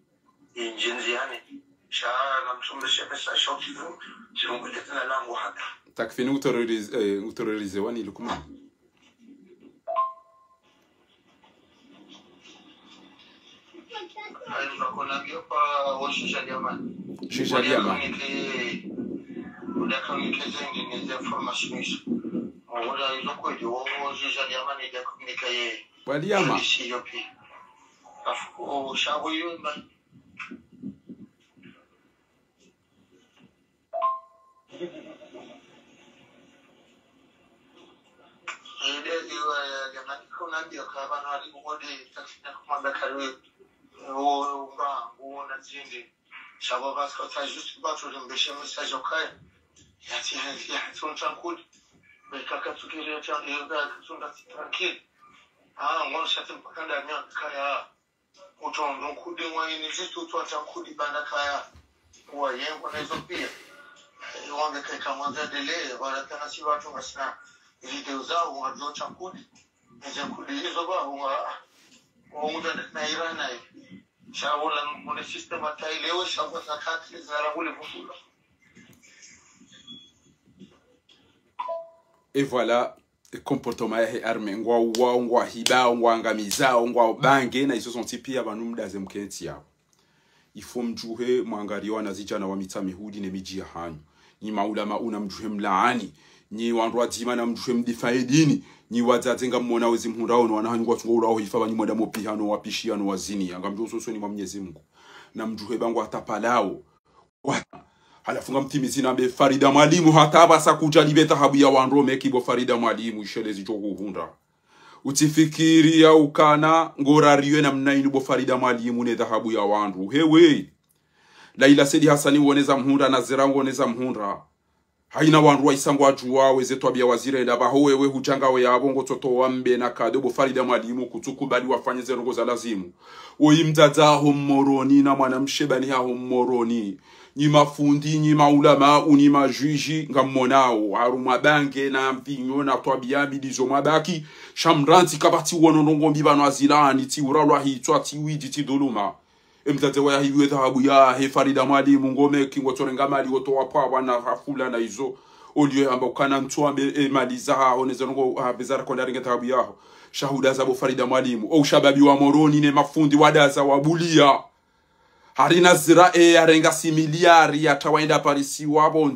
إنجنزياني شاء نمسون بس شوتيفو سمو بلدنا لا واحد تكفين وتروريزواني لكمان أيوة كنا بيبقى وشيشة اليمن شيشة اليمن ولا كان كذا إن الإنفورماسيون ولا يزكوا يدو شيشة اليمن إذا كنا كي واليمن سيوبي أفكو شابو يوم kuna ndio kama na alimwode taksina kama bakari o na zindi shaba basko ta juste ba to mbeshe message okay yati son tranquille mais kaka tukiri cha yoga tunda tranquille ngol shatim pakanda nya kaya utondo kudi mwani juste to tranquille banda kaya wa yengo na hizo pia wange kama dele wala tena si watu wasina video zao wanajua tranquille hizo ba unga na irana shawola mon système ataileo shawo zakati zarabule vufula. Et voilà comportement ya arme ngwa hiba ngwa ngamiza ngwa bange na iso sonti pia banumdaze mkenti yao ifo mjuhe mwangari wana zijana wa mitami hudi ne miji hanyu ni maulama una mjuhe mlaani ni wandu wadzima na mjuhe mdifaye dini ni wadzazenga mmona wezi mhundao no wana hanyu watungo uraho hifa banyi mwada mopihano wapishiano wazini anga mjuho soso ni Mwenyezi Mungu na mjuhe bangu atapalao halafunga mtimizi na be Farida Mwalimu hata basa kuja libeta habu ya wanrome kibo Farida Mwalimu ishelezi jogo hunda utifikiri ya ukana ngorariwe na mnainu bo Farida Mwalimu ne dhahabu ya wanru hewe Laila Sedi Hasani woneza mhunda na Zerango woneza mhunda haina wanru wa isangu ajuwa weze tuabia wazire ndaba howewe hujangawe ya abongo toto wambe na kadebo Farida Mwalimu kutukubali wafanye zerongo za lazimu uimdada homoroni na mwana mshebani ha homoroni ni mafundi ni maulama ni majuji ngamonao haruma bange na mpinyo na twabia bidizo mabaki shamranti kabati wononongo mbibano azilani ti uralwa hitwa ti widi ti doluma emtate wa hiwe dhahabu ya he Farida Mwalimu ngome kingo torenga mali woto wapa wana hafula na hizo Olio amba ukana mtuambe maliza hao nezongo bezara kwa ndaringa tabu yao. Shahuda zabo Farida Mwalimu. Ou shababi wa Moroni ne mafundi wadaza wabulia. Harina zira arenga similiari ya tawainda parisi wabonze.